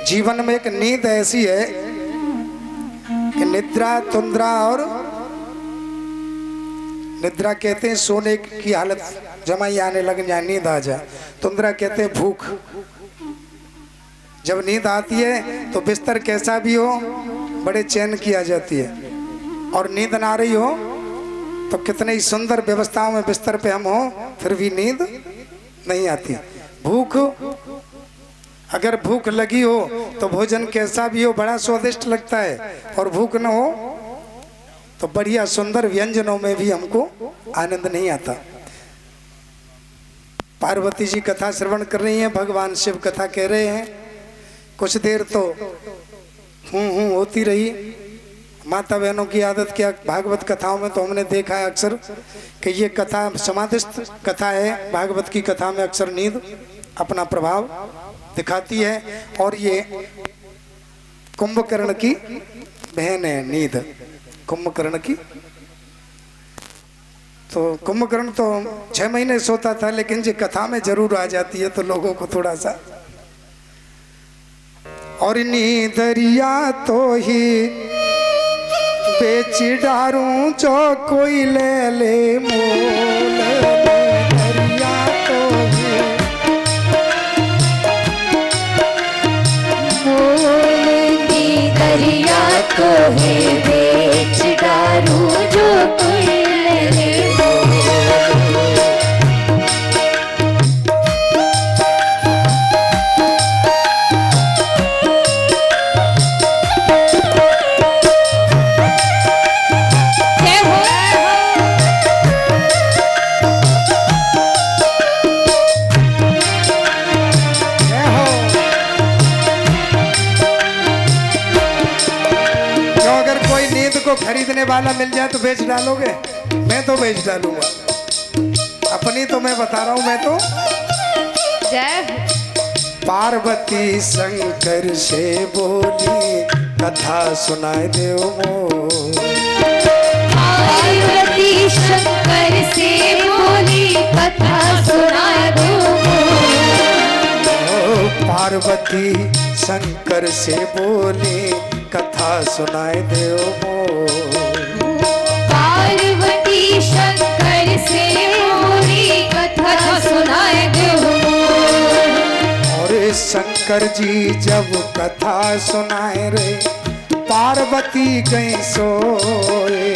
जीवन में एक नींद ऐसी है कि निद्रा तुंद्रा, और निद्रा कहते हैं सोने की हालत जमाई आने लग जाए, नींद आ जाए। तुंद्रा कहते हैं भूख। जब नींद आती है तो बिस्तर कैसा भी हो बड़े चैन की आ जाती है, और नींद ना आ रही हो तो कितने ही सुंदर व्यवस्थाओं में बिस्तर पे हम हो फिर भी नींद नहीं आती। भूख, अगर भूख लगी हो तो भोजन कैसा भी हो बड़ा स्वादिष्ट लगता है, और भूख न हो तो बढ़िया सुंदर व्यंजनों में भी हमको आनंद नहीं आता। पार्वती जी कथा श्रवण कर रही हैं, भगवान शिव कथा कह रहे हैं। कुछ देर तो हूँ होती रही। माता बहनों की आदत क्या, भागवत कथाओं में तो हमने देखा है अक्सर कि ये कथा समाधिस्थ कथा है। भागवत की कथा में अक्सर नींद अपना प्रभाव दिखाती है, और ये कुंभकर्ण की बहन है नींद, कुंभकर्ण की। तो कुंभकर्ण तो 6 महीने सोता था, लेकिन ये कथा में जरूर आ जाती है तो लोगों को थोड़ा सा। और नींदरिया तो ही बेच डारूं जो कोई ले ले मोल। नींदरिया तो ही मोल, नींदरिया तो है बेच डारूं जो कोई ले ले मोल। खरीदने वाला मिल जाए तो बेच डालोगे? मैं तो बेच डालूंगा। अपनी तो मैं बता रहा हूं, मैं तो जय। पार्वती शंकर से बोली कथा सुनाए देव मोर। पार्वती शंकर से बोली कथा सुनाए देव मोर। पार्वती शंकर से बोली कथा सुनाए देव मोर। पार्वती शंकर से बोली कथा सुनाए देव मोर। और शंकर जी जब कथा सुनाए रे पार्वती गई सोए।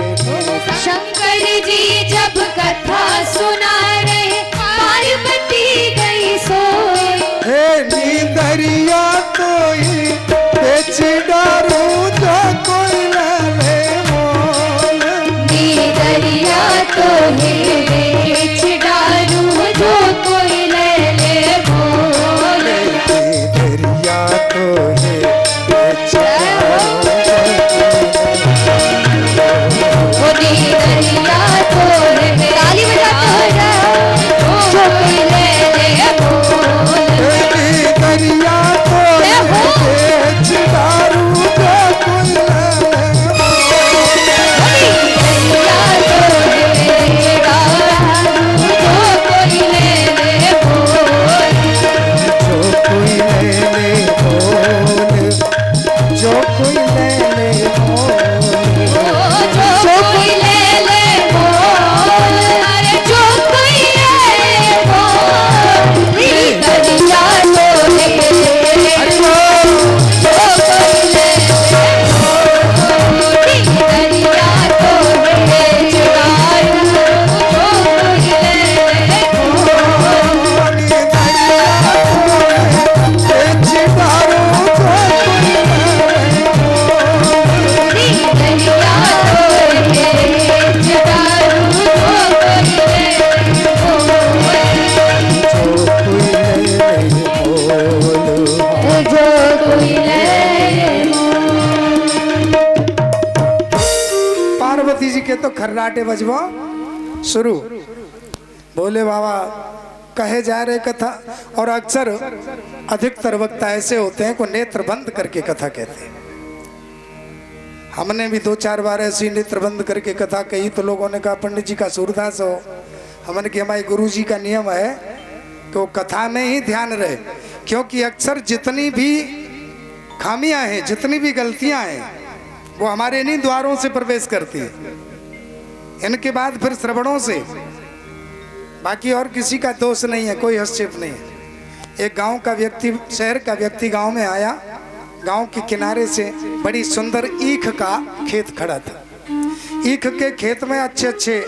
शंकर जी जब कथा सुना रहे पार्वती गई सोए। हे नींदरिया कोई बेच डारूं जो कोई ले ले मोल। नींदरिया तो है बेच डारूं जो कोई ले ले मोल। नींदरिया तो है बेच डारूं वो नींदरिया तो है। ताली खर्राटे बजबो शुरू। बोले बाबा कहे जा रहे कथा, और अक्सर अधिकतर वक्ता ऐसे होते हैं को नेत्र बंद करके कथा कहते हैं। हमने भी 2-4 बार ऐसी नेत्र बंद करके कथा कही तो लोगों ने कहा पंडित जी का सूरदास हो। हमने कि हमारे गुरु जी का नियम है कि वो कथा में ही ध्यान रहे, क्योंकि अक्सर जितनी भी खामियां हैं, जितनी भी गलतियां हैं, वो हमारे इन्हीं द्वारों से प्रवेश करती है, इनके बाद फिर श्रवणों से। बाकी और किसी का दोष नहीं है, कोई हस्तक्षेप नहीं है। एक गांव का व्यक्ति, शहर का व्यक्ति गांव में आया। गांव के किनारे से बड़ी सुंदर ईख का खेत खड़ा था। ईख के खेत में अच्छे अच्छे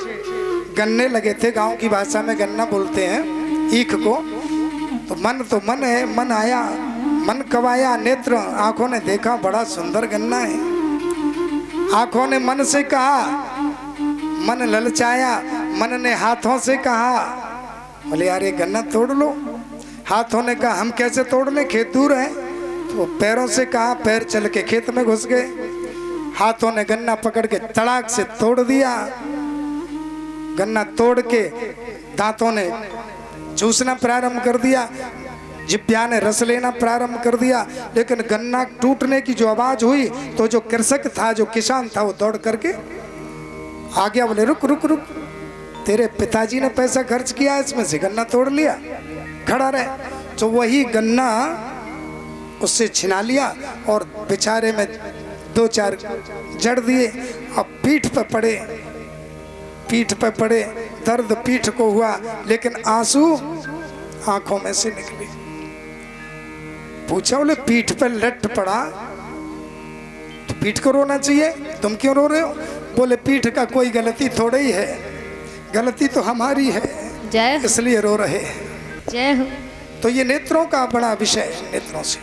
गन्ने लगे थे। गांव की भाषा में गन्ना बोलते हैं ईख को। तो मन है, मन आया, मन कब आया, नेत्र आंखों ने देखा बड़ा सुंदर गन्ना है। आंखों ने मन से कहा, मन ललचाया, मन ने हाथों से कहा, बोले यार ये गन्ना तोड़ लो। हाथों ने कहा हम कैसे तोड़ लें, खेत दूर है। तो पैरों से कहा, पैर चल के खेत में घुस गए। हाथों ने गन्ना पकड़ के तड़ाक से तोड़ दिया। गन्ना तोड़ के दांतों ने चूसना प्रारंभ कर दिया, जिब्या ने रस लेना प्रारंभ कर दिया। लेकिन गन्ना टूटने की जो आवाज हुई तो जो कृषक था, जो किसान था, वो दौड़ करके आ गया। बोले रुक रुक रुक, तेरे पिताजी ने पैसा खर्च किया, इसमें से गन्ना तोड़ लिया, खड़ा रहे। तो वही गन्ना उससे छिना लिया और बेचारे में 2-4 जड़ दिए। अब पीठ पे पड़े, दर्द पीठ को हुआ, लेकिन आंसू आंखों में से निकले। पूछा, बोले पीठ पे लट पड़ा तो पीठ को रोना चाहिए, तुम क्यों रो रहे हो? बोले पीठ का कोई गलती थोड़ी ही है, गलती तो हमारी है, जय हो, इसलिए रो रहे हैं। जय हो। तो ये नेत्रों का बड़ा विषय है। नेत्रों से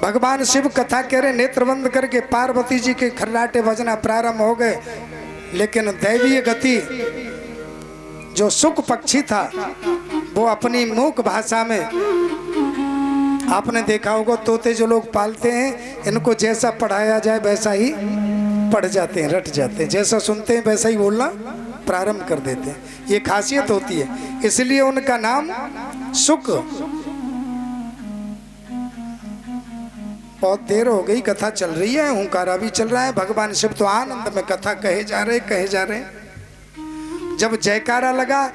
भगवान शिव कथा कह रहे, नेत्र बंद करके पार्वती जी के खर्राटे बजना प्रारंभ हो गए। लेकिन दैवीय गति, जो सुख पक्षी था, वो अपनी मूक भाषा में, आपने देखा होगा तोते जो लोग पालते हैं, इनको जैसा पढ़ाया जाए वैसा ही पढ़ जाते हैं, रट जाते हैं, जैसा सुनते हैं वैसा ही बोलना प्रारंभ कर देते हैं। ये खासियत होती है, इसलिए उनका नाम सुख। बहुत देर हो गई, कथा चल रही है, हुंकारा भी चल रहा है। भगवान शिव तो आनंद में कथा कहे जा रहे। जब जयकारा लगा,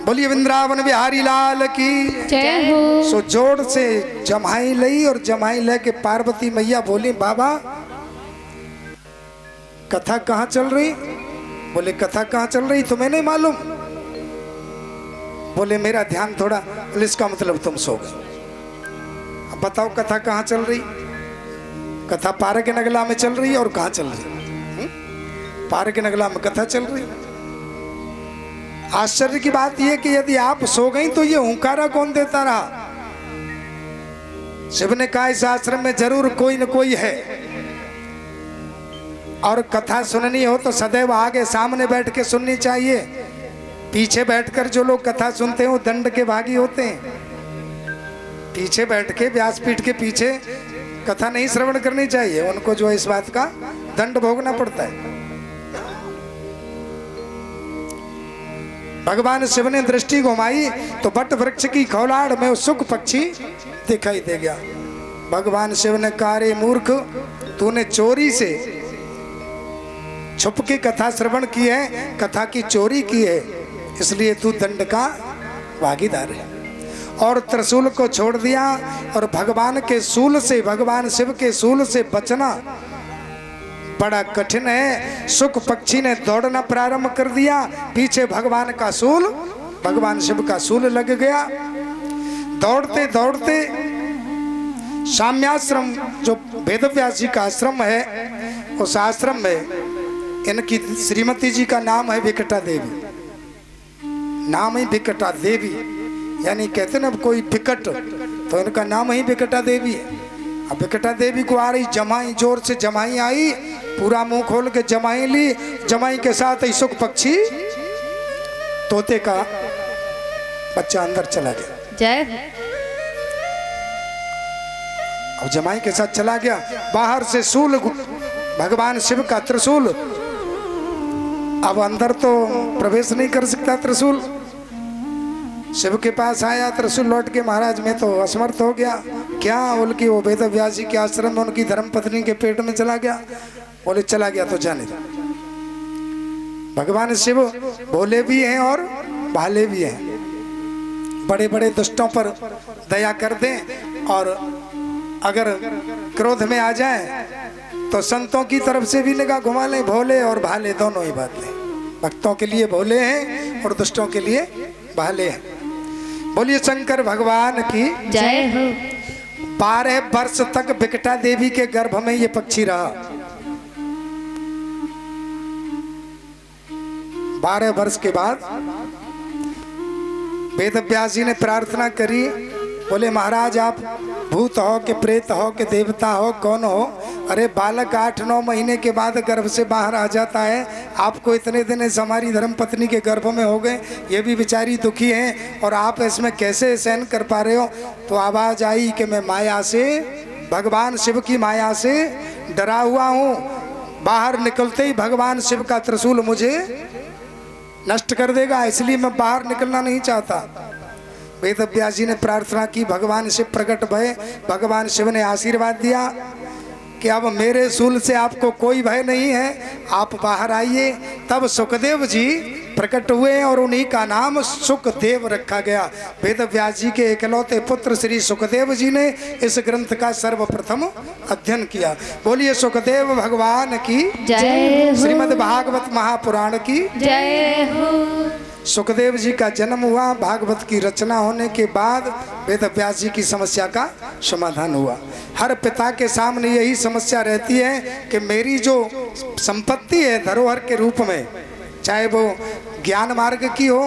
बोलिए वृंदावन बिहारी लाल की जय हो। सो जोड़ से जमाई लई, और जमाई लेके पार्वती मैया बोली बाबा कथा कहाँ चल रही? बोले कथा कहाँ चल रही तुम्हें नहीं मालूम? बोले मेरा ध्यान थोड़ा। बोले इसका मतलब तुम सो गए। अब बताओ कथा कहाँ चल रही? कथा पारक नगला में चल रही है। और कहाँ चल रही? पारक नगला में कथा चल रही। आश्चर्य की बात यह कि यदि आप सो गई तो ये हुंकारा कौन देता रहा? शिव ने कहा इस आश्रम में जरूर कोई न कोई है, और कथा सुननी हो तो सदैव आगे सामने बैठ के सुननी चाहिए। पीछे बैठकर जो लोग कथा सुनते हैं वो दंड के भागी होते हैं। पीछे बैठ के, व्यासपीठ के पीछे कथा नहीं श्रवण करनी चाहिए, उनको जो है इस बात का दंड भोगना पड़ता है। भगवान शिव ने दृष्टि घुमाई तो बट वृक्ष की खौलाड़ में सुख पक्षी दिखाई दे गया। भगवान शिव ने कहा रे मूर्ख, तूने चोरी से छुप के कथा श्रवण की है, कथा की चोरी की है, इसलिए तू दंड का भागीदार है। और त्रिशूल को छोड़ दिया, और भगवान के शूल से, भगवान शिव के शूल से बचना बड़ा कठिन है। सुख पक्षी ने दौड़ना प्रारंभ कर दिया, पीछे भगवान का शूल, भगवान शिव का शूल लग गया। दौड़ते दौड़ते साम्याश्रम, जो वेदव्यास जी का आश्रम है, उस आश्रम में इनकी श्रीमती जी का नाम है विकटा देवी। नाम ही विकटा देवी, यानी कहते ना कोई विकट, तो इनका नाम ही विकटा देवी है। अब विकटा देवी को आ रही जमाई, जोर से जमाई आई, पूरा मुंह खोल के जमाई ली। जमाई के साथ ही सुख पक्षी, तोते का बच्चा अंदर चला गया। जय। अब जमाई के साथ चला गया, बाहर से सूल भगवान शिव का त्रिशूल। अब अंदर तो प्रवेश नहीं कर सकता त्रिशूल। शिव के पास आया त्रिशूल लौट के, महाराज मैं तो असमर्थ हो गया। क्या? बोल की वो वेद व्यास जी के आश्रम में उनकी धर्म पत्नी के पेट में चला गया। बोले चला गया तो जाने दो। भगवान शिव भोले भी हैं और भाले भी हैं। बड़े बड़े दुष्टों पर दया कर दें और अगर क्रोध में आ जाए तो संतों की तरफ से भी निगाह घुमा लें। भोले और भाले दोनों ही बात हैं। भक्तों के लिए भोले हैं और दुष्टों के लिए भाले हैं। बोलिए शंकर भगवान की जय हो। 12 वर्ष तक बिकटा देवी के गर्भ में ये पक्षी रहा। 12 वर्ष के बाद वेद व्यास जी ने प्रार्थना करी। बोले महाराज आप भूत हो कि प्रेत हो कि देवता हो, कौन हो? अरे बालक 8-9 महीने के बाद गर्भ से बाहर आ जाता है, आपको इतने दिन इस हमारी धर्म पत्नी के गर्भ में हो गए, ये भी बेचारी दुखी हैं और आप इसमें कैसे सहन कर पा रहे हो? तो आवाज आई कि मैं माया से, भगवान शिव की माया से डरा हुआ हूँ। बाहर निकलते ही भगवान शिव का त्रिशूल मुझे नष्ट कर देगा, इसलिए मैं बाहर निकलना नहीं चाहता। वेद व्यास जी ने प्रार्थना की, भगवान शिव प्रकट भय। भगवान शिव ने आशीर्वाद दिया कि अब मेरे शूल से आपको कोई भय नहीं है, आप बाहर आइए। तब सुखदेव जी प्रकट हुए और उन्हीं का नाम सुखदेव रखा गया। वेद व्यास जी के इकलौते पुत्र श्री सुखदेव जी ने इस ग्रंथ का सर्वप्रथम अध्ययन किया। बोलिए सुखदेव भगवान की जय हो। श्रीमद् भागवत महापुराण की जय हो। सुखदेव जी का जन्म हुआ। भागवत की रचना होने के बाद वेद व्यास जी की समस्या का समाधान हुआ। हर पिता के सामने यही समस्या रहती है कि मेरी जो संपत्ति है धरोहर के रूप में, चाहे वो ज्ञान मार्ग की हो,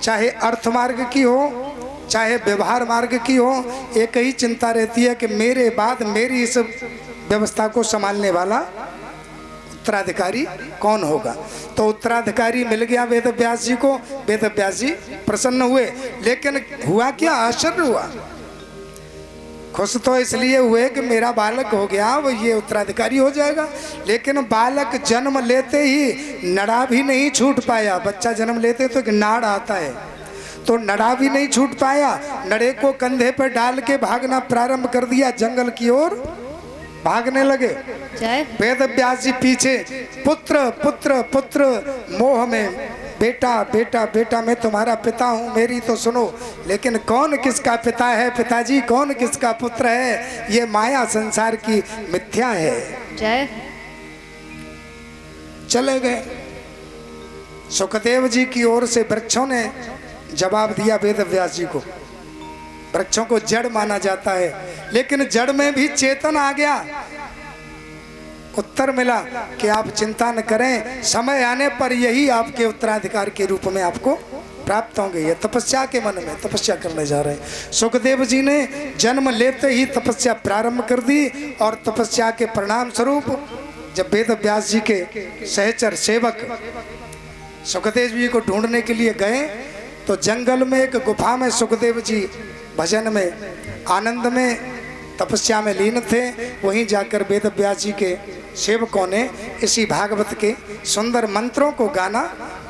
चाहे अर्थ मार्ग की हो, चाहे व्यवहार मार्ग की हो, एक ही चिंता रहती है कि मेरे बाद मेरी इस व्यवस्था को संभालने वाला उत्तराधिकारी कौन होगा। तो उत्तराधिकारी मिल गया वेद व्यास जी को। वेद व्यास जी प्रसन्न हुए, लेकिन हुआ क्या? आश्चर्य हुआ। खुश तो इसलिए हुए कि मेरा बालक हो गया, वो ये उत्तराधिकारी हो जाएगा, लेकिन बालक जन्म लेते ही नड़ा भी नहीं छूट पाया। बच्चा जन्म लेते तो एक नाड़ आता है, तो नड़ा भी नहीं छूट पाया। नड़े को कंधे पर डाल के भागना प्रारंभ कर दिया, जंगल की ओर भागने लगे। वेद व्यास जी पीछे, पुत्र पुत्र पुत्र, मोह में बेटा बेटा बेटा, मैं तुम्हारा पिता हूँ, मेरी तो सुनो। लेकिन कौन किसका पिता है पिताजी, कौन किसका पुत्र है, ये माया संसार की मिथ्या है। जय। चले गए। सुखदेव जी की ओर से वृक्षों ने जवाब दिया वेद व्यास जी को। वृक्षों को जड़ माना जाता है, लेकिन जड़ में भी चेतन आ गया। उत्तर मिला कि आप चिंता न करें, समय आने पर यही आपके उत्तराधिकार के रूप में आपको प्राप्त होंगे। ये तपस्या के मन में तपस्या करने जा रहे हैं। सुखदेव जी ने जन्म लेते ही तपस्या प्रारंभ कर दी और तपस्या के परिणाम स्वरूप जब वेद व्यास जी के सहचर सेवक सुखदेव जी को ढूंढने के लिए गए तो जंगल में एक गुफा में सुखदेव जी भजन में, आनंद में, तपस्या में लीन थे। वहीं जाकर वेद व्यास जी के सेवकों ने इसी भागवत के सुंदर मंत्रों को गाना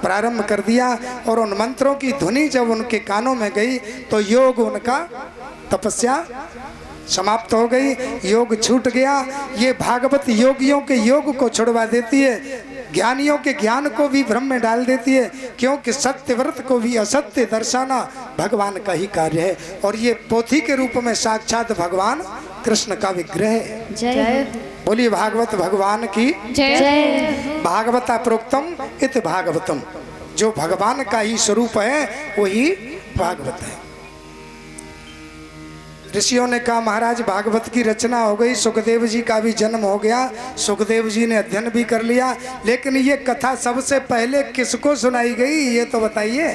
प्रारंभ कर दिया और उन मंत्रों की ध्वनि जब उनके कानों में गई तो योग, उनका तपस्या समाप्त हो गई, योग छूट गया। ये भागवत योगियों के योग को छुड़वा देती है, ज्ञानियों के ज्ञान को भी भ्रम में डाल देती है, क्योंकि सत्यव्रत को भी असत्य दर्शाना भगवान का ही कार्य है। और ये पोथी के रूप में साक्षात भगवान कृष्ण का विग्रह है। जय। बोलिए भागवत भगवान की जय। भागवता प्रोक्तम इत भागवतम, जो भगवान का ही स्वरूप है वही भागवत है। ऋषियों ने कहा महाराज भागवत की रचना हो गई, सुखदेव जी का भी जन्म हो गया, सुखदेव जी ने अध्ययन भी कर लिया, लेकिन ये कथा सबसे पहले किसको सुनाई गई ये तो बताइए।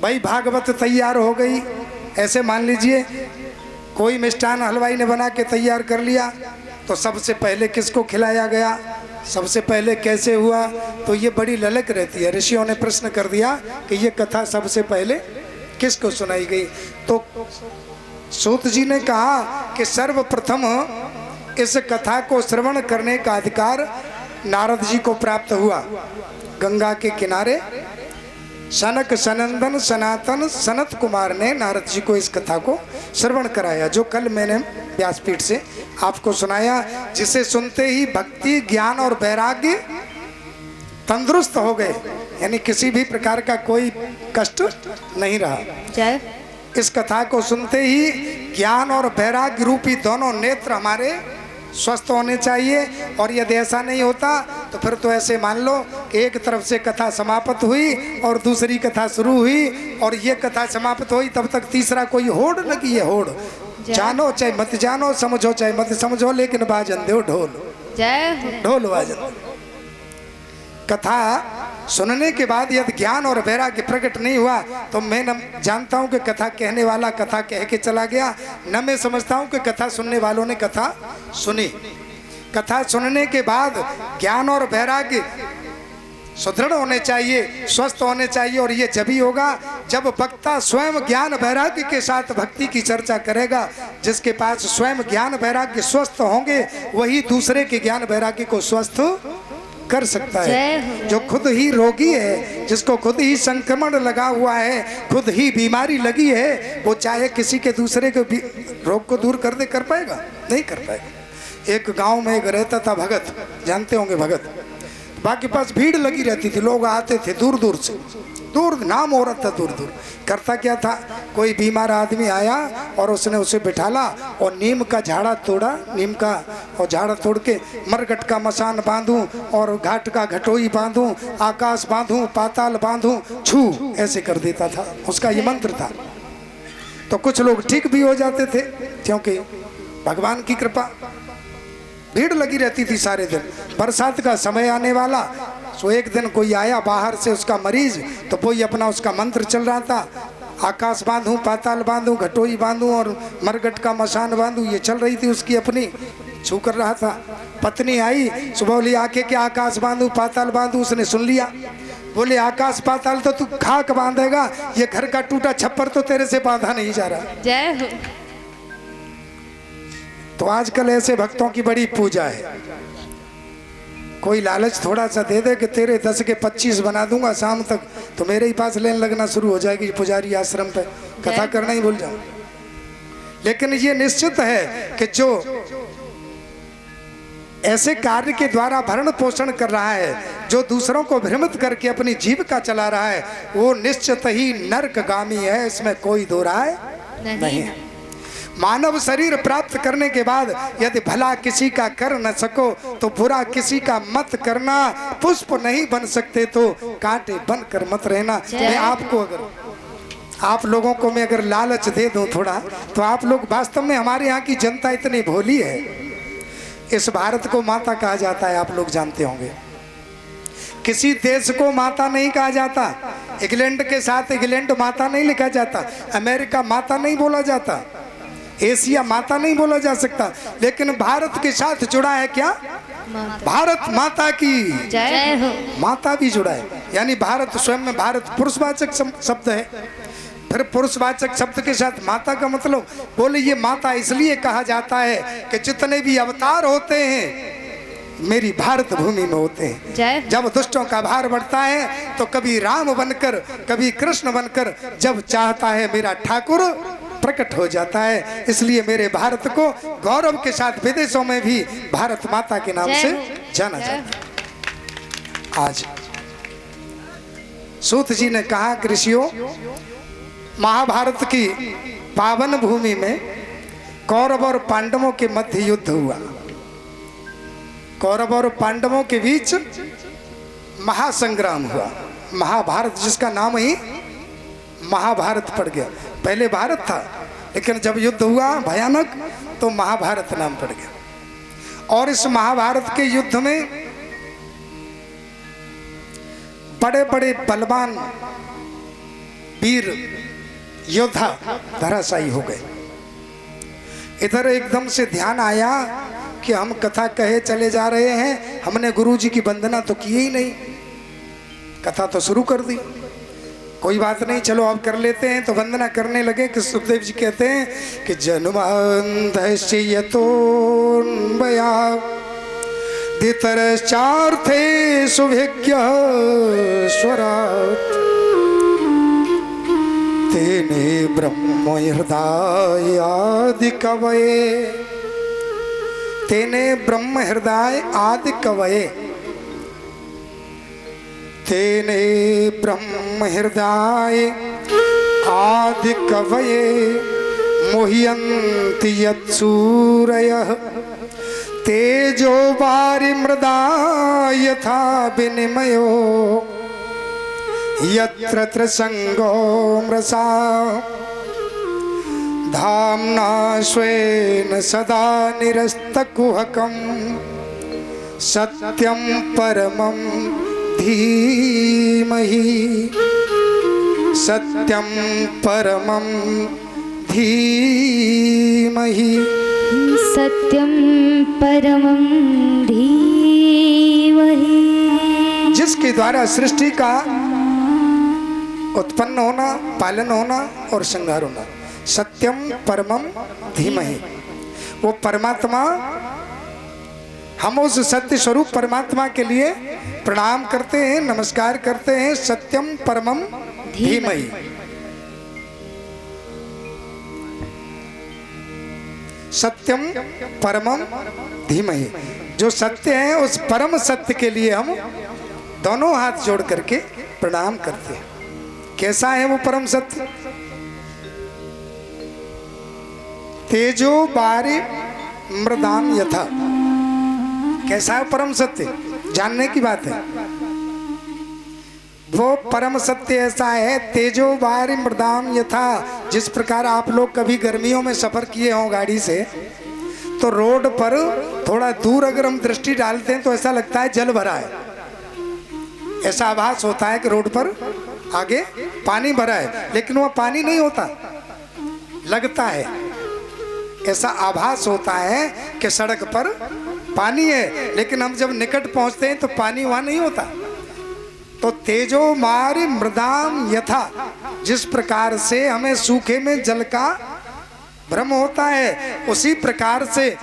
भाई भागवत तैयार हो गई, ऐसे मान लीजिए कोई मिष्ठान हलवाई ने बना के तैयार कर लिया, तो सबसे पहले किसको खिलाया गया, सबसे पहले कैसे हुआ, तो ये बड़ी ललक रहती है। ऋषियों ने प्रश्न कर दिया कि ये कथा सबसे पहले किसको सुनाई गई। तो सूत जी ने कहा कि सर्वप्रथम इस कथा को श्रवण करने का अधिकार नारद जी को प्राप्त हुआ। गंगा के किनारे सनक सनंदन सनातन सनत कुमार ने नारद जी को इस कथा को श्रवण कराया, जो कल मैंने व्यासपीठ से आपको सुनाया, जिसे सुनते ही भक्ति ज्ञान और वैराग्य तंदुरुस्त हो गए, यानी किसी भी प्रकार का कोई कष्ट नहीं रहा। जय इस कथा को सुनते ही ज्ञान और वैराग्य रूपी दोनों नेत्र हमारे स्वस्थ होने चाहिए। और यदि ऐसा नहीं होता तो फिर तो ऐसे मान लो कि एक तरफ से कथा समाप्त हुई और दूसरी कथा शुरू हुई, और ये कथा समाप्त हुई तब तक तीसरा कोई होड़ लगी है। होड़ जानो चाहे मत जानो, समझो चाहे मत समझो, लेकिन बाजन दो ढोल। जय ढोल बाजन। कथा सुनने के बाद यदि ज्ञान और वैराग्य प्रकट नहीं हुआ तो मैं न जानता हूं कि कथा कहने वाला कथा कह के चला गया, न मैं समझता हूं कि कथा सुनने वालों ने कथा सुनी। कथा सुनने के बाद ज्ञान और वैराग्य सुदृढ़ होने चाहिए, स्वस्थ होने चाहिए, और ये जब ही होगा जब वक्ता स्वयं ज्ञान वैराग्य के साथ भक्ति की चर्चा करेगा। जिसके पास स्वयं ज्ञान वैराग्य स्वस्थ होंगे वही दूसरे के ज्ञान वैराग्य को स्वस्थ कर सकता है। जो खुद ही रोगी है, जिसको खुद ही संक्रमण लगा हुआ है, खुद ही बीमारी लगी है, वो चाहे किसी के दूसरे के रोग को दूर कर पाएगा? नहीं कर पाएगा। एक गांव में एक रहता था भगत, जानते होंगे भगत, बाकी पास भीड़ लगी रहती थी, लोग आते थे दूर दूर से, दूर नाम हो रहा था दूर दूर। करता क्या था, कोई बीमार आदमी आया और उसने उसे बिठाला और नीम का झाड़ा तोड़ा, नीम का और झाड़ा तोड़ के मरगट का मसान बांधूं और घाट का घटोई बांधूं, आकाश बांधूं, पाताल बांधूं, छू, ऐसे कर देता था। उसका ये मंत्र था। तो कुछ लोग ठीक भी हो जाते थे क्योंकि भगवान की कृपा। भीड़ लगी रहती थी सारे दिन। बरसात का समय आने वाला, सो एक दिन कोई आया बाहर से उसका मरीज, तो कोई अपना उसका मंत्र चल रहा था, आकाश बांधूं, पाताल बांधूं, घटोई बांधूं और मरगट का मसान बांधूं, ये चल रही थी उसकी अपनी, छू कर रहा था। पत्नी आई, सुबह बोली आके क्या आकाश बांधूं पाताल बांधूं, उसने सुन लिया। बोले आकाश पाताल तो तू खाक बांधेगा, ये घर का टूटा छप्पर तो तेरे से बांधा नहीं जा रहा। जय हो। तो आजकल ऐसे भक्तों की बड़ी पूजा है। कोई लालच थोड़ा सा दे दे कि तेरे 10 के 25 बना दूंगा शाम तक, तो मेरे ही पास लेन लगना शुरू हो जाएगी पुजारी आश्रम पे, कथा करना ही भूल जाऊं। लेकिन ये निश्चित है कि जो ऐसे कार्य के द्वारा भरण पोषण कर रहा है, जो दूसरों को भ्रमित करके अपनी जीविका चला रहा है, वो निश्चित ही नरकगामी है, इसमें कोई दो राय नहीं है। मानव शरीर प्राप्त करने के बाद यदि भला किसी का कर न सको तो बुरा किसी का मत करना। पुष्प नहीं बन सकते तो कांटे बनकर मत रहना। मैं आपको अगर आप लोगों को मैं अगर लालच दे दूं थोड़ा, तो आप लोग वास्तव में हमारे यहाँ की जनता इतनी भोली है। इस भारत को माता कहा जाता है, आप लोग जानते होंगे। किसी देश को माता नहीं कहा जाता। इंग्लैंड के साथ इंग्लैंड माता नहीं लिखा जाता, अमेरिका माता नहीं बोला जाता, एशिया माता नहीं बोला जा सकता। लेकिन भारत के साथ जुड़ा है क्या? भारत माता की जय हो। माता भी जुड़ा है, यानी भारत स्वयं में भारत पुरुषवाचक शब्द है। फिर पुरुषवाचक शब्द के साथ माता का मतलब, बोले ये माता इसलिए कहा जाता है कि जितने भी अवतार होते हैं मेरी भारत भूमि में होते हैं। जब दुष्टों का भार बढ़ता है तो कभी राम बनकर कभी कृष्ण बनकर जब चाहता है मेरा ठाकुर प्रकट हो जाता है। इसलिए मेरे भारत को गौरव के साथ विदेशों में भी भारत माता के नाम से जाना जाता है। आज सूत जी ने कहा कि ऋषियों, महाभारत की पावन भूमि में कौरव और पांडवों के मध्य युद्ध हुआ। कौरव और पांडवों के बीच महासंग्राम हुआ। महाभारत, जिसका नाम ही महाभारत पड़ गया। पहले भारत था, लेकिन जब युद्ध हुआ भयानक तो महाभारत नाम पड़ गया। और इस महाभारत के युद्ध में बड़े बड़े बलवान वीर योद्धा धराशायी हो गए। इधर एकदम से ध्यान आया कि हम कथा कहे चले जा रहे हैं, हमने गुरुजी की वंदना तो की ही नहीं, कथा तो शुरू कर दी। कोई बात नहीं, चलो अब कर लेते हैं। तो वंदना करने लगे कि सुखदेव जी कहते हैं कि जन्मांधस्य यतोन्वया दितरश्चार्थे सुभिज्ञ स्वराट तेने ब्रह्म हृदय आदि कवये, तेने ब्रह्म हृदय आदि कवये, तेने ब्रह्म हृदय आदि कवये मोह्यन्ति यत्सूरयः तेजो वारि मृदा यथा विनिमयो यत्र त्रिसंगो मृषा धाम्ना स्वेन सदा निरस्तकुहकं सत्यं परमं धीमहि, सत्यं परमं धीमहि, सत्यम परमं धीमहि। जिसके द्वारा सृष्टि का उत्पन्न होना, पालन होना और संहार होना, सत्यम परमम धीमहि। वो परमात्मा, हम उस सत्य स्वरूप परमात्मा के लिए प्रणाम करते हैं, नमस्कार करते हैं। सत्यम परमम धीमहि। सत्यम परमम धीमहि, जो सत्य है उस परम सत्य के लिए हम दोनों हाथ जोड़ करके प्रणाम करते हैं। कैसा है वो परम सत्य? तेजो बारी मृदाम यथा, कैसा है परम सत्य? जानने की बात है। वो परम सत्य ऐसा है, तेजो बारी मृदाम यथा। जिस प्रकार आप लोग कभी गर्मियों में सफर किए हों गाड़ी से, तो रोड पर थोड़ा दूर अगर हम दृष्टि डालते हैं तो ऐसा लगता है जल भरा है, ऐसा आभास होता है कि रोड पर आगे पानी भरा है, लेकिन वह पानी नहीं होता, लगता है, ऐसा आभास होता है कि सड़क पर पानी है, लेकिन हम जब निकट पहुंचते हैं तो पानी वहां नहीं होता। तो तेजो मारी मृदाम यथा, जिस प्रकार से हमें सूखे में जल का भ्रम होता है, उसी प्रकार से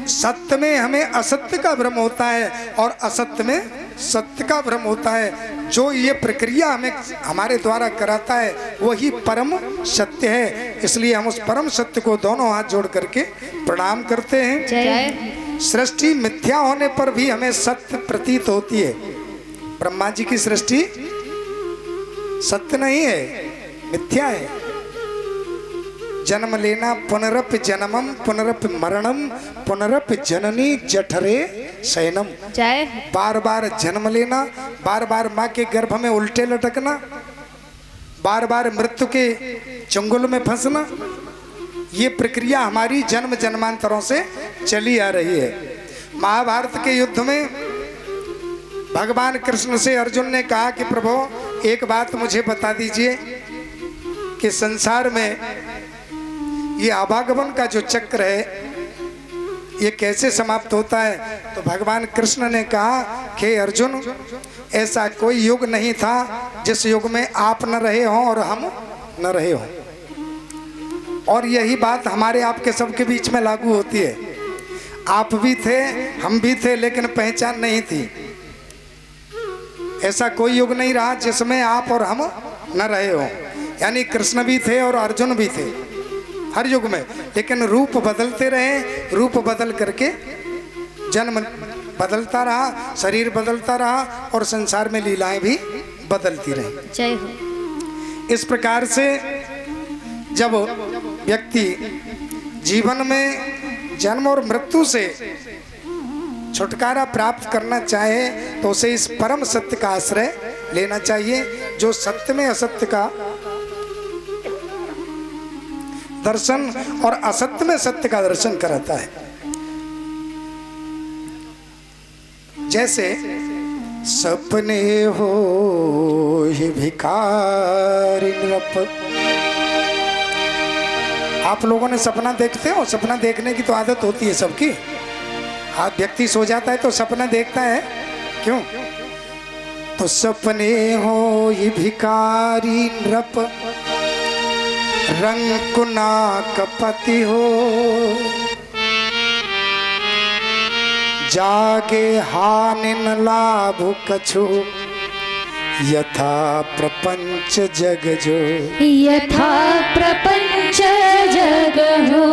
सत्य में हमें असत्य का भ्रम होता है और असत्य में सत्य का भ्रम होता है। जो ये प्रक्रिया हमें हमारे द्वारा कराता है वही परम सत्य है। इसलिए हम उस परम सत्य को दोनों हाथ जोड़ करके प्रणाम करते हैं। जय। सृष्टि मिथ्या होने पर भी हमें सत्य प्रतीत होती है। ब्रह्मा जी की सृष्टि सत्य नहीं है, मिथ्या है। जन्म लेना पुनरप जन्मम पुनरप मरणम पुनरप जननी जठरे शयनम। जय। बार बार जन्म लेना, बार बार माँ के गर्भ में उल्टे लटकना, बार बार मृत्यु के चंगुल में फंसना, ये प्रक्रिया हमारी जन्म जन्मांतरों से चली आ रही है। महाभारत के युद्ध में भगवान कृष्ण से अर्जुन ने कहा कि प्रभु एक बात मुझे बता दीजिए कि संसार में ये आवागमन का जो चक्र है ये कैसे समाप्त होता है। तो भगवान कृष्ण ने कहा कि अर्जुन, ऐसा कोई युग नहीं था जिस युग में आप न रहे हों और हम न रहे हों। और यही बात हमारे आपके सबके बीच में लागू होती है। आप भी थे, हम भी थे, लेकिन पहचान नहीं थी। ऐसा कोई युग नहीं रहा जिसमें आप और हम न रहे हो। यानी कृष्ण भी थे और अर्जुन भी थे हर युग में, लेकिन रूप बदलते रहे। रूप बदल करके जन्म बदलता रहा, शरीर बदलता रहा और संसार में लीलाएं भी बदलती रही। जय हो। इस प्रकार से जब व्यक्ति जीवन में जन्म और मृत्यु से छुटकारा प्राप्त करना चाहे तो उसे इस परम सत्य का आश्रय लेना चाहिए, जो सत्य में असत्य का दर्शन और असत्य में सत्य का दर्शन कराता है। जैसे सपने हो ही भिखारी नृप। आप लोगों ने सपना देखते हो? सपना देखने की तो आदत होती है सबकी। आप व्यक्ति सो जाता है तो सपना देखता है, क्यों? तो सपने हो ये भिकारी नृप रंग कुना कपति हो जागे हानिन लाभ कछु यथा प्रपंच जग जो यथा प्रपंच जग हो।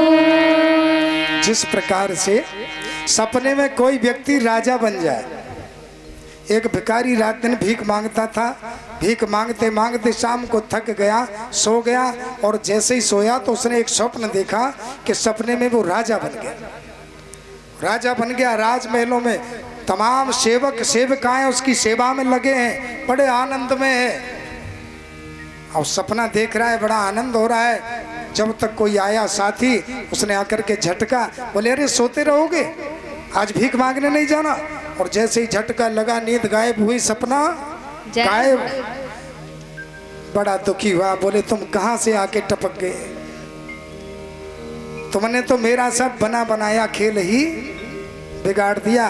जिस प्रकार से सपने में कोई व्यक्ति राजा बन जाए। एक भिखारी रात दिन भीख मांगता था, भीख मांगते मांगते शाम को थक गया, सो गया और जैसे ही सोया तो उसने एक स्वप्न देखा कि सपने में वो राजा बन गया। राजा बन गया, राजमहलों में तमाम सेवक सेविकाएं उसकी सेवा में लगे हैं, बड़े आनंद में है। अब सपना देख रहा है, बड़ा आनंद हो रहा है। जब तक कोई आया साथी, उसने आकर के झटका, बोले अरे सोते रहोगे, आज भीख मांगने नहीं जाना। और जैसे ही झटका लगा, नींद गायब हुई, सपना गायब। बड़ा दुखी हुआ, बोले तुम कहां से आके टपक गए, तुमने तो मेरा सब बना बनाया खेल ही बिगाड़ दिया।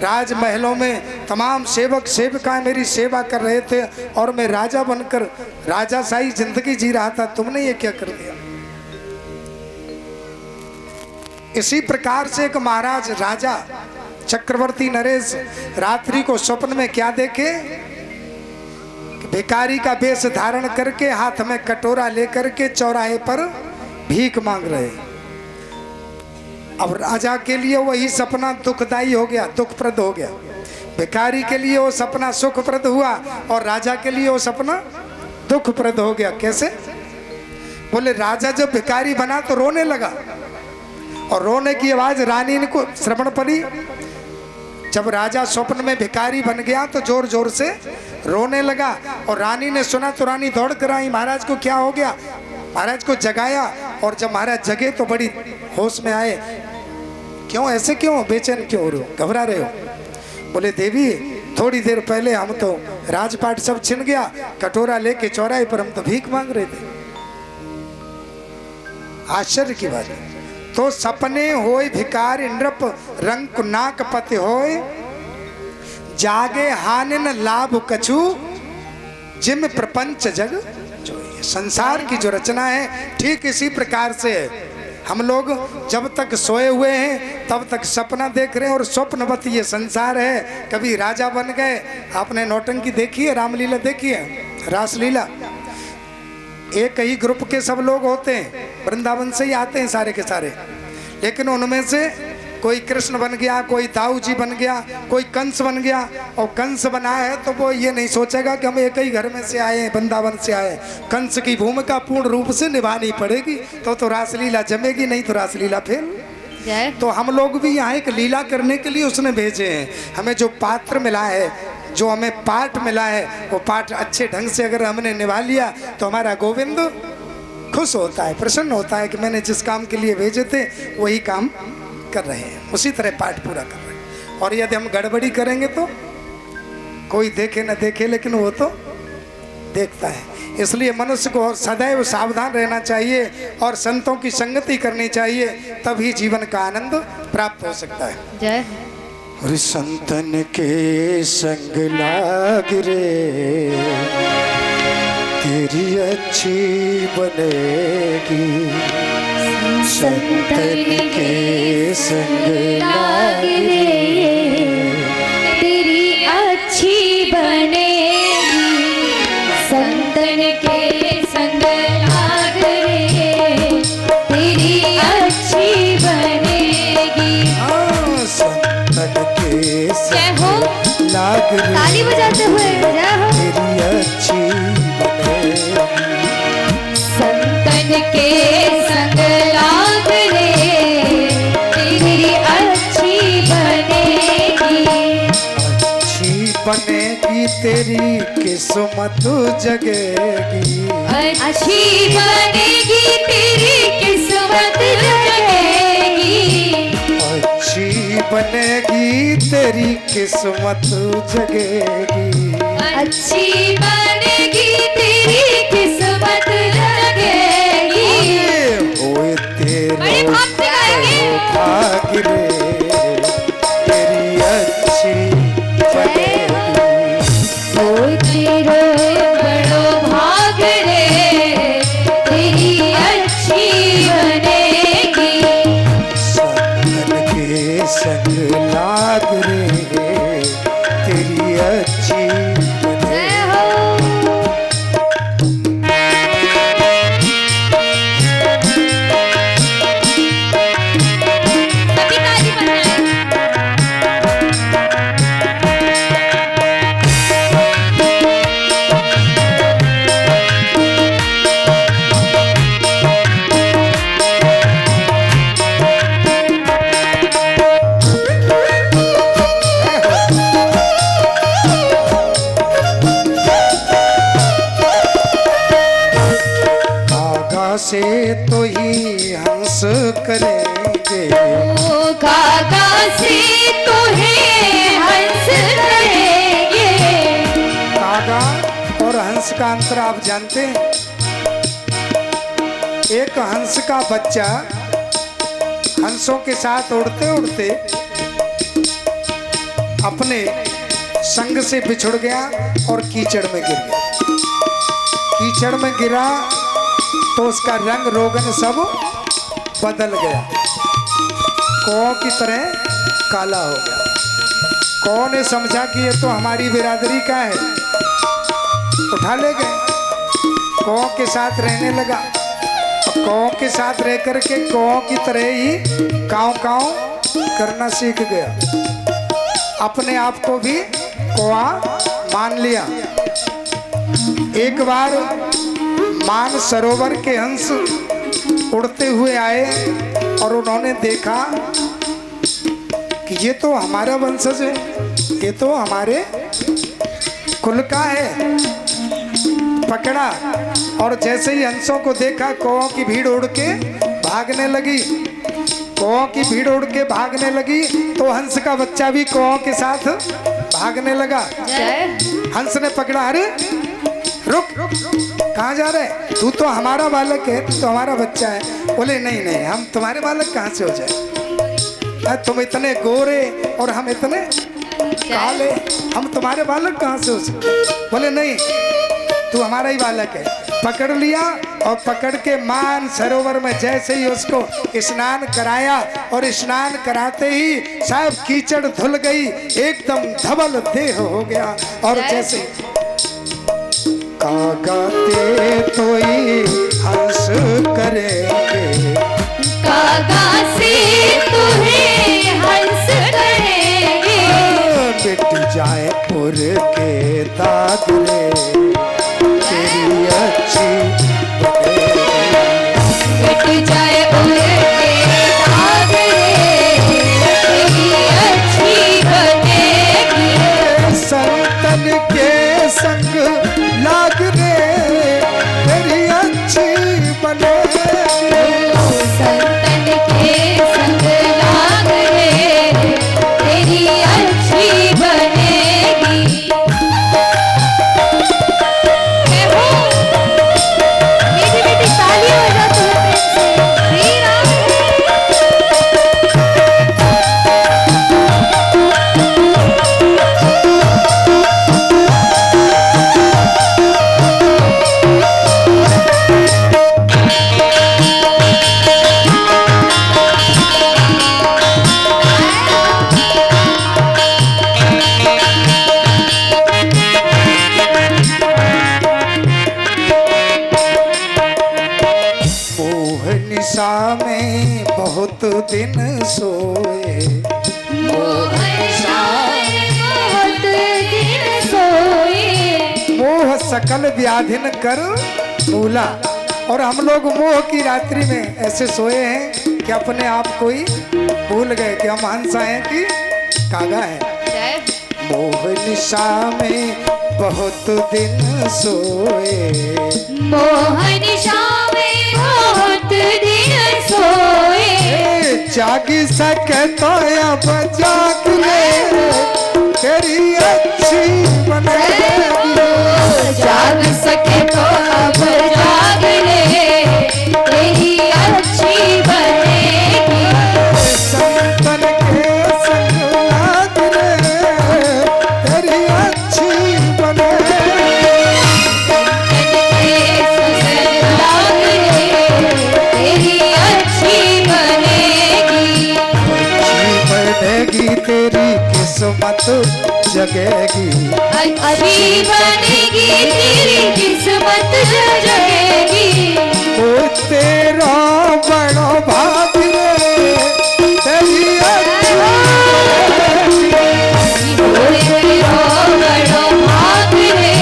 राजमहलों में तमाम सेवक सेविकाएं मेरी सेवा कर रहे थे और मैं राजा बनकर राजाशाही जिंदगी जी रहा था, तुमने ये क्या कर दिया। इसी प्रकार से एक महाराज राजा चक्रवर्ती नरेश रात्रि को स्वप्न में क्या देखे, भिखारी का वेश धारण करके हाथ में कटोरा लेकर के चौराहे पर भीख मांग रहे। अब राजा के लिए वही सपना दुखदाई हो गया, दुखप्रद हो गया। भिखारी के लिए वो सपना सुखप्रद हुआ और राजा के लिए वो सपना दुखप्रद हो गया। कैसे? बोले राजा जब भिखारी बना तो रोने लगा और रोने की आवाज रानी को श्रवण पड़ी। जब राजा स्वप्न में भिखारी बन गया तो जोर जोर से रोने लगा और रानी ने सुना तो रानी दौड़ कर आई, महाराज को क्या हो गया। महाराज को जगाया और जब महाराज जगे तो बड़ी होश में आए। क्यों ऐसे, क्यों बेचैन क्यों हो रहे हो, घबरा रहे हो। बोले देवी थोड़ी देर पहले हम तो राजपाट सब छिन गया, कटोरा लेके चौराहे पर हम तो भीख मांग रहे थे। आश्चर्य की बात है। तो सपने होय भिखारी नृप रंग नाक पति होय जागे हानिन लाभ कछु जिम प्रपंच जग। संसार की जो रचना है ठीक इसी प्रकार से है। हम लोग जब तक सोए हुए हैं तब तक सपना देख रहे हैं और स्वप्नवत ये संसार है। कभी राजा बन गए, आपने नौटंकी देखी है, रामलीला देखी है, रासलीला। एक ही ग्रुप के सब लोग होते हैं, वृंदावन से ही आते हैं सारे के सारे, लेकिन उनमें से कोई कृष्ण बन गया, कोई दाऊ जी बन गया, कोई कंस बन गया। और कंस बना है तो वो ये नहीं सोचेगा कि हम एक ही घर में से आए हैं, वृंदावन से आए। कंस की भूमिका पूर्ण रूप से निभानी पड़ेगी तो रासलीला जमेगी, नहीं तो रासलीला फेल। तो हम लोग भी यहाँ एक लीला करने के लिए उसने भेजे हैं। हमें जो पात्र मिला है, जो हमें पाठ मिला है, वो पाठ अच्छे ढंग से अगर हमने निभा लिया तो हमारा गोविंद खुश होता है, प्रसन्न होता है कि मैंने जिस काम के लिए भेजे थे वही काम कर रहे हैं, उसी तरह पाठ पूरा कर रहे हैं। और यदि हम गड़बड़ी करेंगे तो कोई देखे न देखे, लेकिन वो तो देखता है। इसलिए मनुष्य को सदैव सावधान रहना चाहिए और संतों की संगति करनी चाहिए, तभी जीवन का आनंद प्राप्त हो सकता है। जय और संतन के संग लाग रे तेरी अच्छी बनेगी, संतन के संग लाग रे तेरी अच्छी बनेगी, संतन के संग लाग रे तेरी अच्छी बनेगी। संतन के जय हो, लाग रे ताली बजाते हुए जय हो। तेरी अच्छी बनेगी, संतन के संग लाग रे तेरी अच्छी बनेगी, अच्छी बनेगी तेरी किस्मत जगेगी, अच्छी बनेगी तेरी किस्मत जगेगी, अच्छी बनेगी तेरी किस्मत जगेगी, अच्छी बनेगी तेरी किस्मत जगेगी। होए तेरे बड़े भाव से गाएंगे। भाग रे तेरी अच्छी बनेगी। से तो ही हंस करेंगे, कागा से तुम्हें हंस करेंगे। कागा और हंस का अंतर आप जानते हैं? एक हंस का बच्चा हंसों के साथ उड़ते उड़ते अपने संग से बिछुड़ गया और कीचड़ में गिर गया। कीचड़ में गिरा तो उसका रंग रोगन सब बदल गया, कौ की तरह काला हो गया। कौ ने समझा कि ये तो हमारी बिरादरी का है, उठा ले गए, कौ के साथ रहने लगा। कौ के साथ रह करके कौ की तरह ही काव काव करना सीख गया, अपने आप को भी कौआ मान लिया। एक बार मान सरोवर के हंस उड़ते हुए आए और उन्होंने देखा कि ये तो हमारा वंशज है, ये तो हमारे कुल का है। पकड़ा और जैसे ही हंसों को देखा कौओं की भीड़ उड़ के भागने लगी। कौओं की भीड़ उड़ के भागने लगी तो हंस का बच्चा भी कौओं के साथ भागने लगा। हंस ने पकड़ा, अरे रुक, कहाँ जा रहे? तू तो हमारा बालक है, तू तो हमारा बच्चा है। बोले नहीं नहीं, हम तुम्हारे बालक कहाँ से हो जाए? तुम इतने गोरे और हम इतने काले, हम तुम्हारे बालक कहाँ से हो सकते? बोले नहीं, तू हमारा ही बालक है। पकड़ लिया और पकड़ के मान सरोवर में जैसे ही उसको स्नान कराया और स्नान कराते ही साहब कीचड़ धुल गई, एकदम धवल देह हो गया। और जैसे कागा ते तो ही हंस करेंगे, कागा से तुम्हें हंस करेंगे। मिट जाए पुर के दादरे तेरी अच्छी मिट जाए उनके दाग रे, तेरी अच्छी बनेगी। संतन के संग लाग रे तेरी अच्छी बनेगी। संतन के संग लाग रे, तेरी अच्छी बनेगी। ताली हो जा तुम्हें प्रेम निशा में बहुत दिन सोए, मोह सकल व्याधिन कर मूला। और हम लोग मोह की रात्रि में ऐसे सोए हैं कि अपने आप को ही भूल गए कि हम हंस हैं कि कागा है। मोह निशा में बहुत दिन सोए, मोहन शाम बहुत दिन सोए। जागी सके तो अब जाग ले तेरी अच्छी बनेगी। जाग सके तो अब जाग ले, तेरी अच्छी बनेगी। संतन के संग लाग रे तेरी अच्छी बनेगी। तेरी अच्छी बनेगी। बनेगी तेरी किस्मत जगेगी। अच्छी बनेगी तेरी किस्मत जगेगी। ओ तेरा बड़ा भाग रे तेरी अच्छी तेरी बड़ो भाग रे,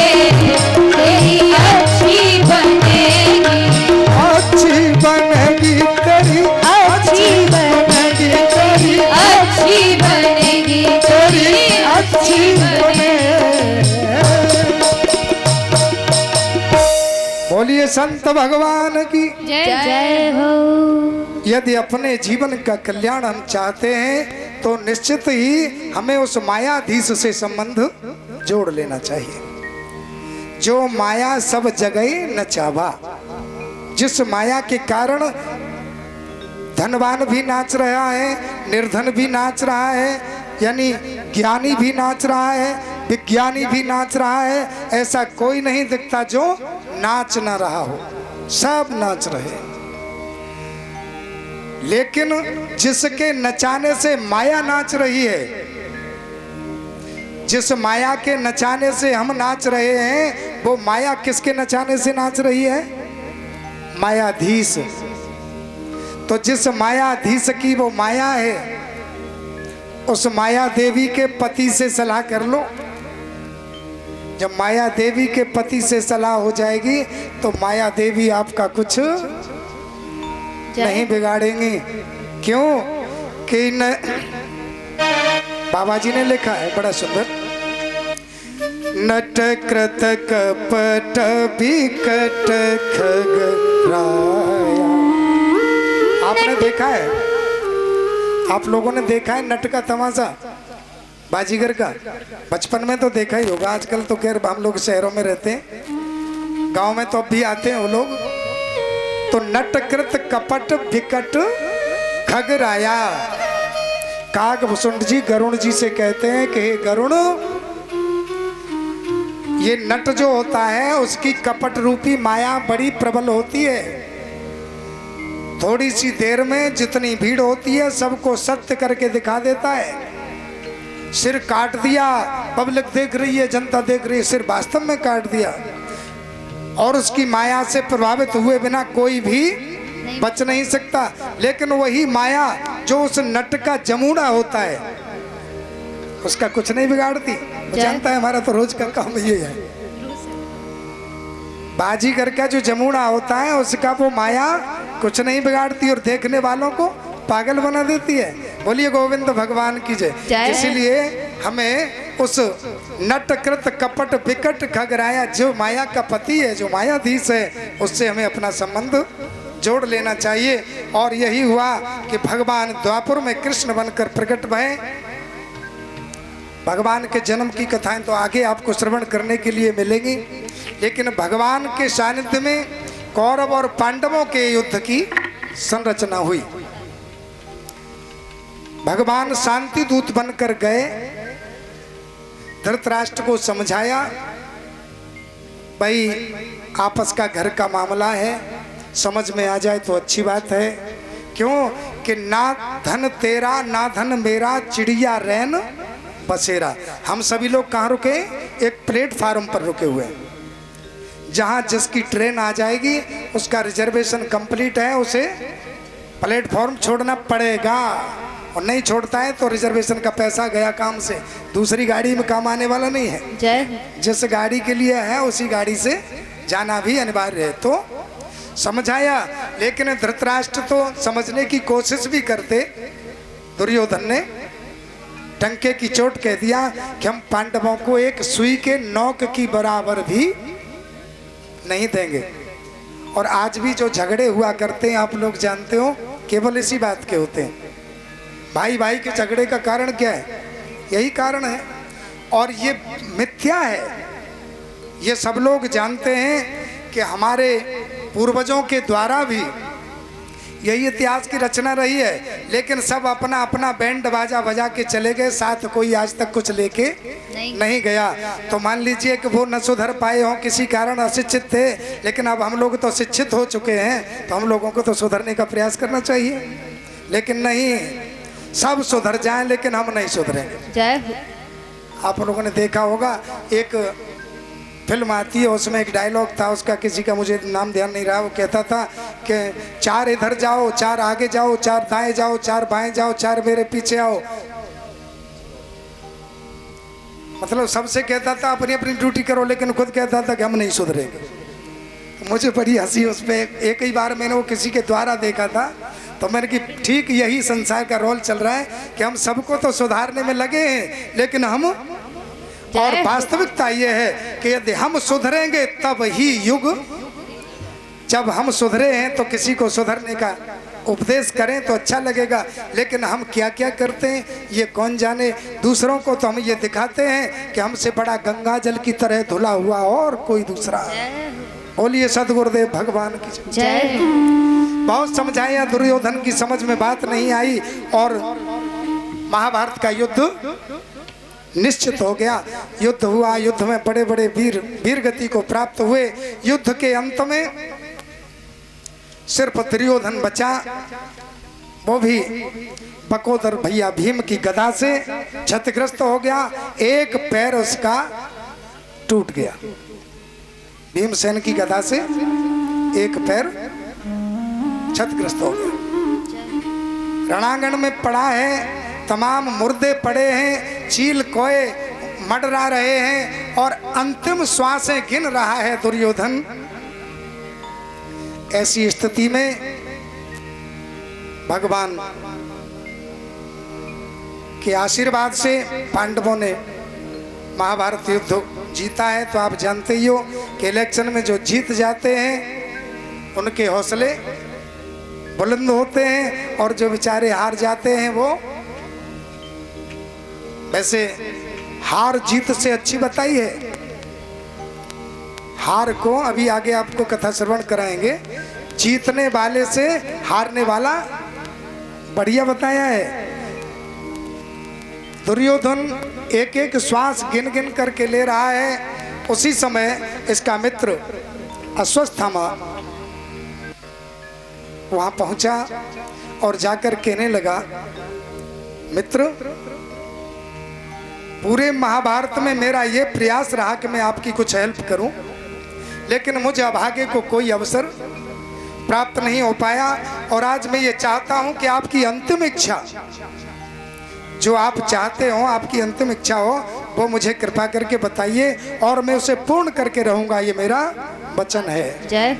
तेरी अच्छी बनेगी। अच्छी बनेगी तेरी अच्छी बनेगी तेरी अच्छी बनेगी तेरी अच्छी बनेगी। बोलिए संत भगवान की। जय हो। यदि अपने जीवन का कल्याण हम चाहते हैं तो निश्चित ही हमें उस मायाधीश से संबंध जोड़ लेना चाहिए। जो माया सब जगह न चावा, जिस माया के कारण धनवान भी नाच रहा है, निर्धन भी नाच रहा है, यानी ज्ञानी भी नाच रहा है, विज्ञानी भी नाच रहा है, ऐसा कोई नहीं दिखता जो नाच ना रहा हो, सब नाच रहे। लेकिन जिसके नचाने से माया नाच रही है, जिस माया के नचाने से हम नाच रहे हैं, वो माया किसके नचाने से नाच रही है? मायाधीश। तो जिस मायाधीश की वो माया है, उस माया देवी के पति से सलाह कर लो। जब माया देवी के पति से सलाह हो जाएगी तो माया देवी आपका कुछ नहीं बिगाड़ेंगी। क्यों कि बाबा जी ने लिखा है बड़ा सुंदर, नट कृत कपट बिकट खगराया। आपने देखा है, आप लोगों ने देखा है नट का तमाशा बाजीगर का? बचपन में तो देखा ही होगा, आजकल तो खैर हम लोग शहरों में रहते हैं, गांव में तो अब भी आते हैं वो लोग। तो नटकृत कपट विकट खगराया। कागभूषण जी गरुण जी से कहते हैं कि हे गरुण, ये नट जो होता है उसकी कपट रूपी माया बड़ी प्रबल होती है। थोड़ी सी देर में जितनी भीड़ होती है सबको सत्य करके दिखा देता है। सिर काट दिया, पब्लिक देख रही है, जनता देख रही है, सिर वास्तव में काट दिया। और उसकी माया से प्रभावित हुए बिना कोई भी बच नहीं सकता। लेकिन वही माया जो उस नट का जमुना होता है, उसका कुछ नहीं बिगाड़ती। वो जानता है हमारा तो रोज का काम ये है। बाजीगर का जो जमुना होता है उसका वो माया कुछ नहीं बिगाड़ती और देखने वालों को पागल बना देती है। बोलिए गोविंद भगवान की जय। इसीलिए हमें उस नटकृत कपट विकट खगराया, जो माया का पति है, जो मायाधीश है, उससे हमें अपना संबंध जोड़ लेना चाहिए। और यही हुआ कि भगवान द्वापर में कृष्ण बनकर प्रकट भये। भगवान के जन्म की कथाएं तो आगे आपको श्रवण करने के लिए मिलेंगी, लेकिन भगवान के सानिध्य में कौरव और पांडवों के युद्ध की संरचना हुई। भगवान शांति दूत बनकर गए, धृतराष्ट्र को समझाया, भाई आपस का घर का मामला है, समझ में आ जाए तो अच्छी बात है। क्यों कि ना धन तेरा ना धन मेरा, चिड़िया रैन बसेरा। हम सभी लोग कहाँ रुके? एक प्लेटफार्म पर रुके हुए हैं, जहाँ जिसकी ट्रेन आ जाएगी उसका रिजर्वेशन कंप्लीट है, उसे प्लेटफॉर्म छोड़ना पड़ेगा। और नहीं छोड़ता है तो रिजर्वेशन का पैसा गया काम से, दूसरी गाड़ी में काम आने वाला नहीं है। जिस गाड़ी के लिए है उसी गाड़ी से जाना भी अनिवार्य है। तो समझाया, लेकिन धृतराष्ट्र तो समझने की कोशिश भी करते। दुर्योधन ने टंके की चोट कह दिया कि हम पांडवों को एक सुई के नोक की बराबर भी नहीं देंगे। और आज भी जो झगड़े हुआ करते हैं आप लोग जानते हो, केवल इसी बात के होते हैं। भाई भाई के झगड़े का कारण क्या है? यही कारण है। और ये मिथ्या है, ये सब लोग जानते हैं कि हमारे पूर्वजों के द्वारा भी यही इतिहास की रचना रही है। लेकिन सब अपना अपना बैंड बाजा बजा के चले गए, साथ कोई आज तक कुछ लेके नहीं गया। तो मान लीजिए कि वो न सुधर पाए हों, किसी कारण अशिक्षित थे, लेकिन अब हम लोग तो शिक्षित हो चुके हैं, तो हम लोगों को तो सुधरने का प्रयास करना चाहिए। लेकिन नहीं, सब सुधर जाएं लेकिन हम नहीं सुधरेंगे। आप लोगों ने देखा होगा, एक फिल्म आती है, उसमें एक डायलॉग था, उसका किसी का मुझे नाम ध्यान नहीं रहा। वो कहता था कि 4 इधर जाओ, 4 आगे जाओ, 4 दाएं जाओ, 4 बाएं जाओ, 4 मेरे पीछे आओ। मतलब सबसे कहता था अपनी अपनी ड्यूटी करो, लेकिन खुद कहता था कि हम नहीं सुधरेंगे। तो मुझे बड़ी हंसी उस पर। एक ही बार मैंने वो किसी के द्वारा देखा था, तो मैंने कि ठीक यही संसार का रोल चल रहा है कि हम सबको तो सुधारने में लगे हैं, लेकिन हम, और वास्तविकता ये है कि यदि हम सुधरेंगे तब ही युग जब हम सुधरे हैं तो किसी को सुधरने का उपदेश करें तो अच्छा लगेगा, लेकिन हम क्या क्या करते हैं ये कौन जाने। दूसरों को तो हम ये दिखाते हैं कि हमसे बड़ा गंगा जल की तरह धुला हुआ और कोई दूसरा। बोलिए सदगुरुदेव भगवान की जय। बहुत समझाया, दुर्योधन की समझ में बात नहीं आई और महाभारत का युद्ध निश्चित हो गया। युद्ध हुआ, युद्ध में बड़े बड़े वीर गति को प्राप्त हुए। युद्ध के अंत में सिर्फ दुर्योधन बचा, वो भी बकोदर भैया भीम की गदा से क्षतिग्रस्त हो गया। एक पैर उसका टूट गया, भीमसेन की गदा से एक पैर क्षतिग्रस्त हो गया। रणांगण में पड़ा है, तमाम मुर्दे पड़े हैं, चील कोए मडरा रहे हैं और अंतिम श्वासें गिन रहा है दुर्योधन। ऐसी स्थिति में भगवान के आशीर्वाद से पांडवों ने महाभारत युद्ध जीता है। तो आप जानते ही हो कि इलेक्शन में जो जीत जाते हैं उनके हौसले बुलंद होते हैं और जो बेचारे हार जाते हैं वो, वैसे हार जीत से अच्छी बताई है। हार को अभी आगे आपको कथा श्रवण कराएंगे, जीतने वाले से हारने वाला बढ़िया बताया है। दुर्योधन एक एक श्वास गिन गिन करके ले रहा है। उसी समय इसका मित्र अश्वत्थामा वहां पहुंचा और जाकर कहने लगा, मित्र, पूरे महाभारत में मेरा ये प्रयास रहा कि मैं आपकी कुछ हेल्प करूं, लेकिन मुझे अभागे को कोई अवसर प्राप्त नहीं हो पाया। और आज मैं ये चाहता हूं कि आपकी अंतिम इच्छा, जो आप चाहते हो, आपकी अंतिम इच्छा हो, वो मुझे कृपा करके बताइए और मैं उसे पूर्ण करके रहूंगा, ये मेरा वचन है। जय।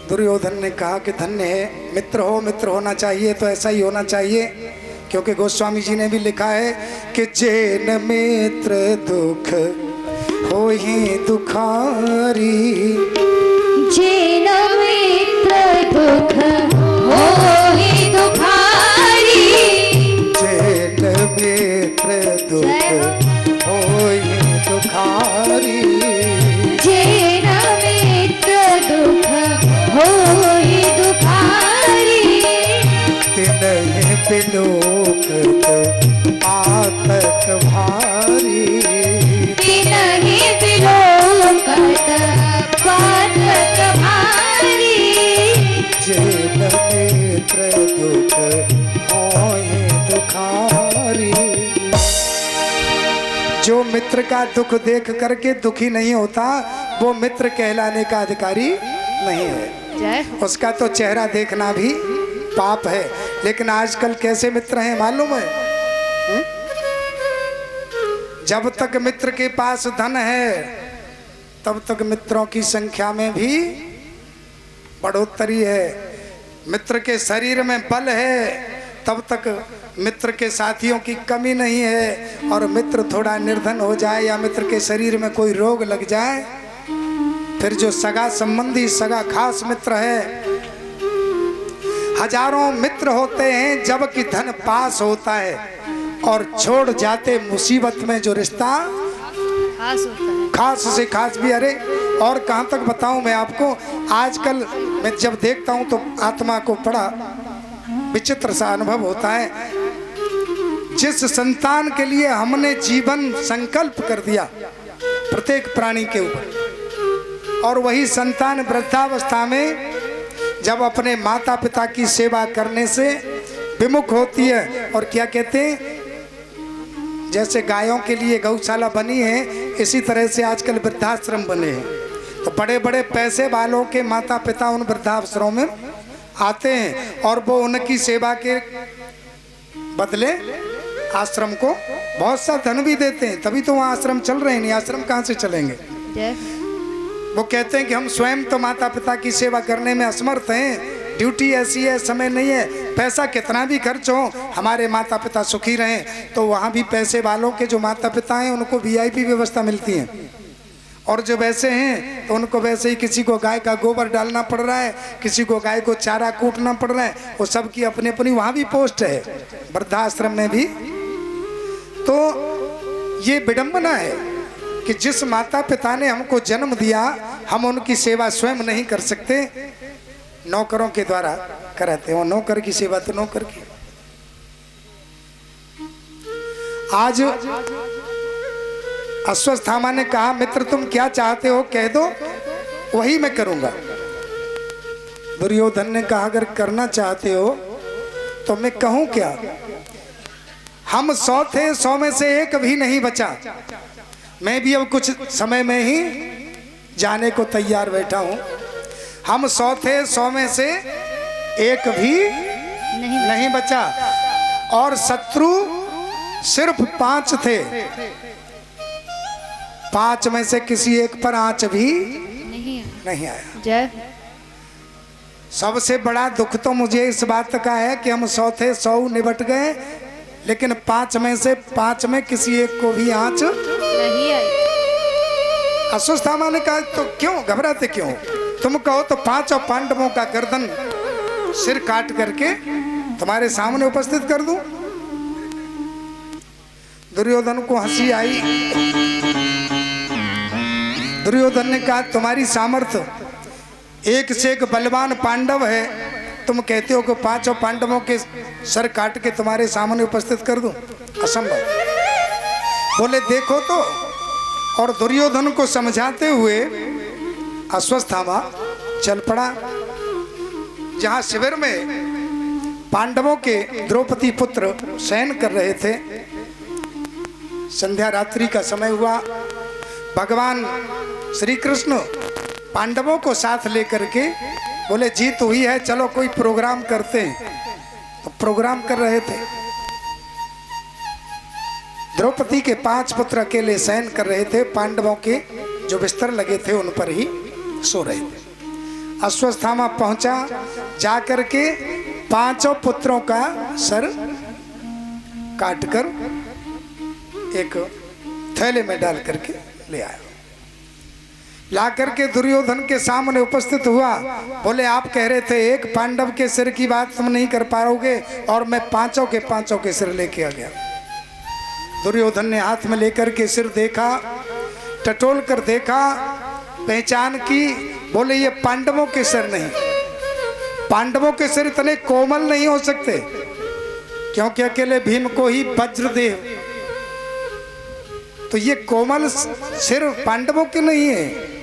दुर्योधन ने कहा कि धन्य है, मित्र हो, मित्र होना चाहिए तो ऐसा ही होना चाहिए, क्योंकि गोस्वामी जी ने भी लिखा है कि जेन मित्र दुख हो ही दुखारी, जेन मित्र दुख हो ही दुखारी, जेन मित्र दुख हो ही दुखारी, जेन मित्र दुख हो ही दुखारी, तिन्हि बिलोकत आतक भारी, तिन्हि बिलोकत आतक भारी, जेन मित्र दुख होए दुखारी। जो मित्र का दुख देख करके दुखी नहीं होता वो मित्र कहलाने का अधिकारी नहीं है। जय। उसका तो चेहरा देखना भी पाप है। लेकिन आजकल कैसे मित्र हैं मालूम है? जब तक मित्र के पास धन है तब तक मित्रों की संख्या में भी बढ़ोतरी है। मित्र के शरीर में बल है तब तक मित्र के साथियों की कमी नहीं है। और मित्र थोड़ा निर्धन हो जाए या मित्र के शरीर में कोई रोग लग जाए, फिर जो सगा संबंधी, सगा खास मित्र है, हजारों मित्र होते हैं जबकि धन पास होता है, और छोड़ जाते मुसीबत में जो रिश्ता खास होता है, खास से खास भी। अरे और कहाँ तक बताऊं मैं आपको, आजकल मैं जब देखता हूं तो आत्मा को बड़ा विचित्र सा अनुभव होता है। जिस संतान के लिए हमने जीवन संकल्प कर दिया प्रत्येक प्राणी के ऊपर, और वही संतान वृद्धावस्था में जब अपने माता पिता की सेवा करने से विमुख होती है, और क्या कहते हैं, जैसे गायों के लिए गौशाला बनी है, इसी तरह से आजकल वृद्धाश्रम बने हैं। तो बड़े बड़े पैसे वालों के माता पिता उन वृद्धाश्रमों में आते हैं और वो उनकी सेवा के बदले आश्रम को बहुत सा धन भी देते हैं, तभी तो वहाँ आश्रम चल रहे हैं, नहीं आश्रम कहाँ से चलेंगे। वो कहते हैं कि हम स्वयं तो माता पिता की सेवा करने में असमर्थ हैं, ड्यूटी ऐसी है, समय नहीं है, पैसा कितना भी खर्च हो, हमारे माता पिता सुखी रहें। तो वहाँ भी पैसे वालों के जो माता पिता हैं उनको वीआईपी व्यवस्था मिलती है, और जो वैसे हैं तो उनको वैसे ही किसी को गाय का गोबर डालना पड़ रहा है, किसी को गाय को चारा कूटना पड़ रहा है। वो सबकी अपनी अपनी वहाँ भी पोस्ट है, वृद्धाश्रम में भी। तो ये विडंबना है कि जिस माता पिता ने हमको जन्म दिया हम उनकी सेवा स्वयं नहीं कर सकते, नौकरों के द्वारा कराते हैं। नौकर की सेवा तो नौकर की। आज अश्वत्थामा ने कहा मित्र तुम क्या चाहते हो कह दो वही मैं करूंगा। दुर्योधन ने कहा अगर करना चाहते हो तो मैं कहूं क्या, हम 100 थे, 100 में से एक भी नहीं बचा। मैं भी अब कुछ समय में ही जाने को तैयार बैठा हूं। हम 100 थे, 100 में से एक भी नहीं बचा और शत्रु सिर्फ 5 थे। 5 में से किसी एक पर आंच भी नहीं आया। जय। सबसे बड़ा दुख तो मुझे इस बात का है कि हम 100 थे, 100 निबट गए, लेकिन 5 में से 5 में किसी एक को भी आंच नहीं आई। अश्वत्थामा ने कहा तो क्यों घबराते क्यों, तुम कहो तो 5 पांडवों का गर्दन सिर काट करके तुम्हारे सामने उपस्थित कर दूं। दुर्योधन को हंसी आई। दुर्योधन ने कहा तुम्हारी सामर्थ्य एक से एक बलवान पांडव है, तुम कहते हो कि 5 पांडवों के सर काट के तुम्हारे सामने उपस्थित कर दूं, असंभव। बोले देखो तो। और दुर्योधन को समझाते हुए अश्वत्थामा चल पड़ा। जहां शिविर में पांडवों के द्रौपदी पुत्र शयन कर रहे थे, संध्या रात्रि का समय हुआ। भगवान श्री कृष्ण पांडवों को साथ लेकर के बोले जीत हुई है, चलो कोई प्रोग्राम करते हैं। तो प्रोग्राम कर रहे थे। द्रौपदी के 5 पुत्र अकेले शयन कर रहे थे, पांडवों के जो बिस्तर लगे थे उन पर ही सो रहे थे। अश्वत्थामा पहुंचा, जाकर के 5 पुत्रों का सर काटकर एक थैले में डाल करके ले आया। ला करके दुर्योधन के सामने उपस्थित हुआ। बोले आप कह रहे थे एक पांडव के सिर की बात तुम नहीं कर पाओगे और मैं 5 के 5 के सिर लेके आ गया। दुर्योधन ने हाथ में लेकर के सिर देखा, टटोल कर देखा, पहचान की। बोले ये पांडवों के सिर नहीं, पांडवों के सिर इतने कोमल नहीं हो सकते क्योंकि अकेले भीम को ही वज्रदेव, तो ये कोमल सिर पांडवों के नहीं है।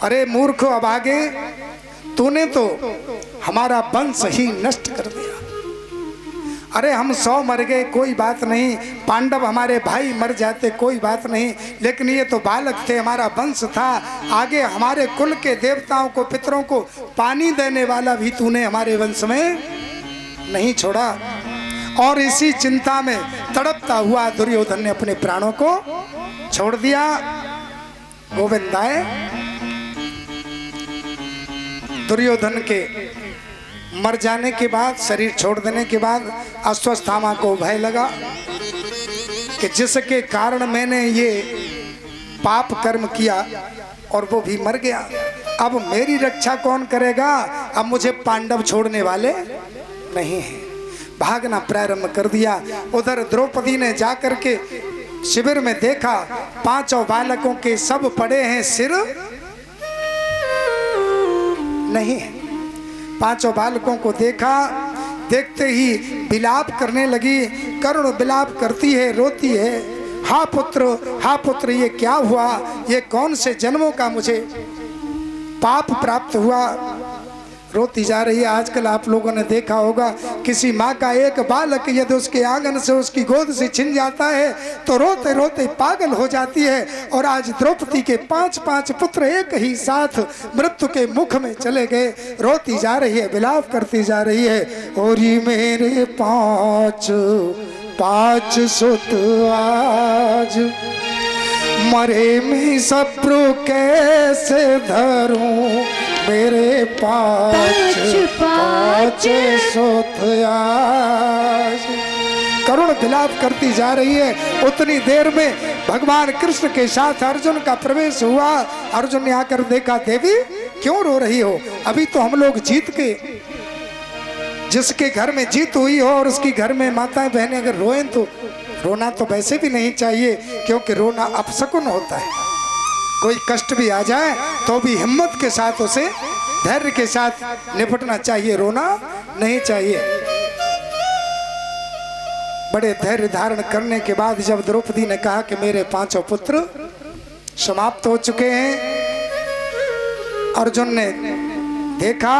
अरे मूर्ख अभागे, तूने तो हमारा वंश ही नष्ट कर दिया। अरे हम 100 मर गए कोई बात नहीं, पांडव हमारे भाई मर जाते कोई बात नहीं, लेकिन ये तो बालक थे, हमारा वंश था, आगे हमारे कुल के देवताओं को पितरों को पानी देने वाला भी तूने हमारे वंश में नहीं छोड़ा। और इसी चिंता में तड़पता हुआ दुर्योधन ने अपने प्राणों को छोड़ दिया। गोविंदाय। दुर्योधन के मर जाने के बाद, शरीर छोड़ देने के बाद अश्वत्थामा को भय लगा कि जिसके कारण मैंने ये पाप कर्म किया और वो भी मर गया, अब मेरी रक्षा कौन करेगा। अब मुझे पांडव छोड़ने वाले नहीं हैं। भागना प्रारंभ कर दिया। उधर द्रौपदी ने जाकर के शिविर में देखा 5 बालकों के सब पड़े हैं, सिर नहीं है। 5 बालकों को देखा, देखते ही विलाप करने लगी, करुण विलाप करती है, रोती है। हा पुत्र ये क्या हुआ, ये कौन से जन्मों का मुझे पाप प्राप्त हुआ। रोती जा रही है। आजकल आप लोगों ने देखा होगा किसी माँ का एक बालक यदि उसके आंगन से उसकी गोद से छिन जाता है तो रोते रोते पागल हो जाती है। और आज द्रौपदी के 5 पुत्र एक ही साथ मृत्यु के मुख में चले गए। रोती जा रही है, विलाप करती जा रही है। और ये मेरे 5 सुत आज मरे में सप्रो कैसे धरूं, मेरे 5 सुत आज। करुण विलाप करती जा रही है। उतनी देर में भगवान कृष्ण के साथ अर्जुन का प्रवेश हुआ। अर्जुन ने आकर देखा, देवी क्यों रो रही हो? अभी तो हम लोग जीत के, जिसके घर में जीत हुई हो और उसकी घर में माताएं बहनें अगर रोएं तो रोना तो वैसे भी नहीं चाहिए, क्योंकि रोना अपशकुन होता है। कोई कष्ट भी आ जाए तो भी हिम्मत के साथ उसे धैर्य के साथ निपटना चाहिए, रोना नहीं चाहिए। बड़े धैर्य धारण करने के बाद जब द्रौपदी ने कहा कि मेरे 5 पुत्र समाप्त हो चुके हैं, अर्जुन ने देखा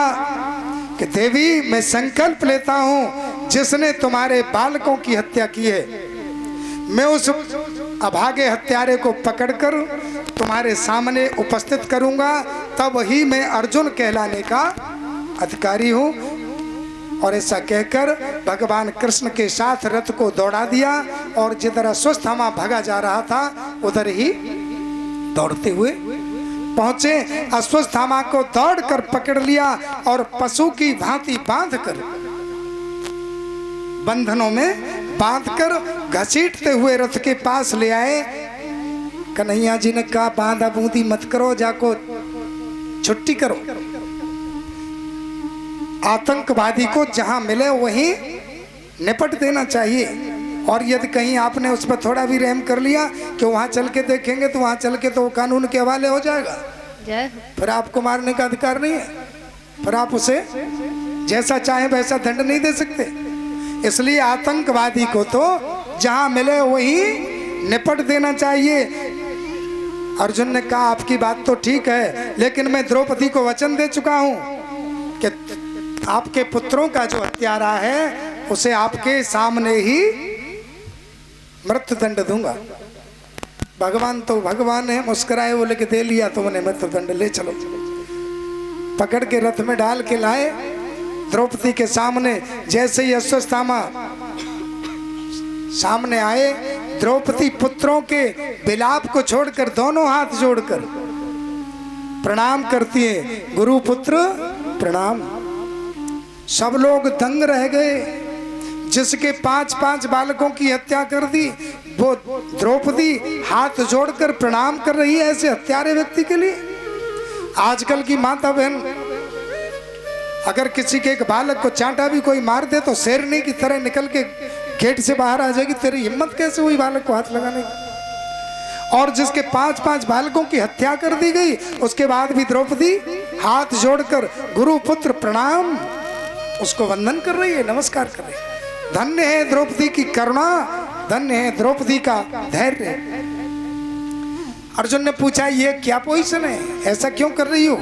कि देवी मैं संकल्प लेता हूं, जिसने तुम्हारे बालकों की हत्या की है मैं उस अभागे हत्यारे को पकड़कर तुम्हारे सामने उपस्थित करूंगा, तब ही मैं अर्जुन कहलाने का अधिकारी हूं। और ऐसा कहकर भगवान कृष्ण के साथ रथ को दौड़ा दिया और जिधर अश्वत्थामा भागा जा रहा था उधर ही दौड़ते हुए पहुंचे। अश्वत्थामा को दौड़कर पकड़ लिया और पशु की भांति बांधकर, बंधनों में बांधकर घसीटते हुए रथ के पास ले आए। कन्हैया जी ने कहा, बांधा बूंदी मत करो, जाको छुट्टी करो। आतंकवादी को जहां मिले वहीं निपट देना चाहिए। और यदि कहीं आपने उस पर थोड़ा भी रहम कर लिया कि वहां चल के देखेंगे तो वहां चल के तो वो कानून के हवाले हो जाएगा, फिर आपको मारने का अधिकार नहीं है, फिर आप उसे जैसा चाहे वैसा दंड नहीं दे सकते। इसलिए आतंकवादी को तो जहां मिले वहीं निपट देना चाहिए। अर्जुन ने कहा, आपकी बात तो ठीक है, लेकिन मैं द्रौपदी को वचन दे चुका हूं कि आपके पुत्रों का जो हत्यारा है उसे आपके सामने ही मृत्यु दंड दूंगा। भगवान तो भगवान है, मुस्कुराए, बोले कि दे लिया तो उन्हें मृत्यु दंड, ले चलो। पकड़ के रथ में डाल के लाए द्रौपदी के सामने। जैसे ही अश्वत्थामा सामने आए, द्रौपदी पुत्रों के विलाप को छोड़कर दोनों हाथ जोड़कर प्रणाम करती है, गुरु पुत्र प्रणाम। सब लोग दंग रह गए। जिसके 5-5 बालकों की हत्या कर दी, वो द्रौपदी हाथ जोड़कर प्रणाम कर रही है ऐसे हत्यारे व्यक्ति के लिए। आजकल की माता बहन अगर किसी के एक बालक को चांटा भी कोई मार दे तो शेरनी की तरह निकल के गेट से बाहर आ जाएगी, तेरी हिम्मत कैसे हुई बालक को हाथ लगाने की। और जिसके 5-5 बालकों की हत्या कर दी गई, उसके बाद भी द्रौपदी हाथ जोड़कर गुरु पुत्र प्रणाम, उसको वंदन कर रही है, नमस्कार कर रही है। धन्य है द्रौपदी की करुणा, धन्य है द्रौपदी का धैर्य। अर्जुन ने पूछा, ये क्या पोजीशन है, ऐसा क्यों कर रही हो?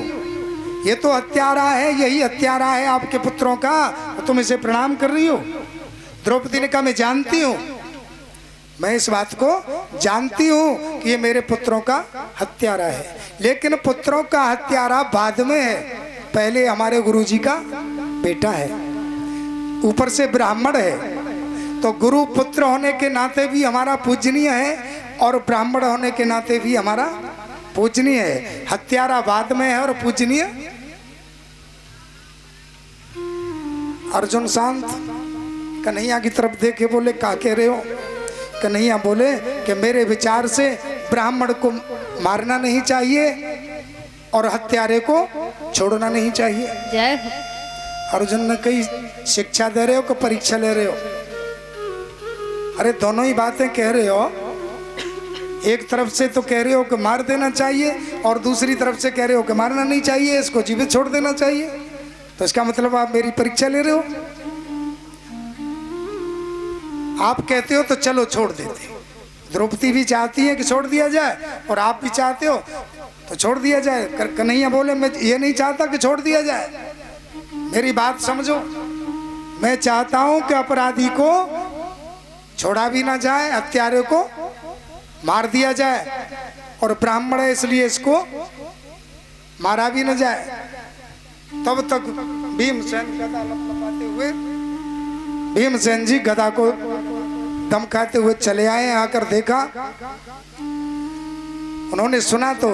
ये तो हत्यारा है, यही हत्यारा है आपके पुत्रों का, तो तुम इसे प्रणाम कर रही हो? द्रौपदी ने कहा, मैं जानती हूँ, मैं इस बात को जानती हूँ कि ये मेरे पुत्रों का हत्यारा है, लेकिन पुत्रों का हत्यारा बाद में है, पहले हमारे गुरुजी का बेटा है, ऊपर से ब्राह्मण है, तो गुरु पुत्र होने के नाते भी हमारा पूजनीय है और ब्राह्मण होने के नाते भी हमारा पूजनीय है। हत्यारा बाद में है और पूजनीय। अर्जुन शांत कन्हैया की तरफ देखे, बोले क्या कह रहे हो? कन्हैया बोले कि मेरे विचार से ब्राह्मण को मारना नहीं चाहिए और हत्यारे को छोड़ना नहीं चाहिए। जय। अर्जुन ने कही, शिक्षा दे रहे हो कि परीक्षा ले रहे हो? अरे दोनों ही बातें कह रहे हो। एक तरफ से तो कह रहे हो कि मार देना चाहिए और दूसरी तरफ से कह रहे हो कि मारना नहीं चाहिए, इसको जीवित छोड़ देना चाहिए, तो इसका मतलब आप मेरी परीक्षा ले रहे हो। आप कहते हो तो चलो छोड़ देते, द्रौपदी भी चाहती है कि छोड़ दिया जाए और आप भी चाहते हो तो छोड़ दिया जाए। कन्हैया बोले, मैं ये नहीं चाहता कि छोड़ दिया जाए, मेरी बात समझो, मैं चाहता हूं कि अपराधी को छोड़ा भी ना जाए, हत्यारे को मार दिया जाए, और ब्राह्मण है इसलिए इसको मारा भी ना जाए। तब तक भीमसेन गदा लपलपाते हुए, भीमसेन जी गदा को दमकाते हुए चले आए। आकर देखा, उन्होंने सुना तो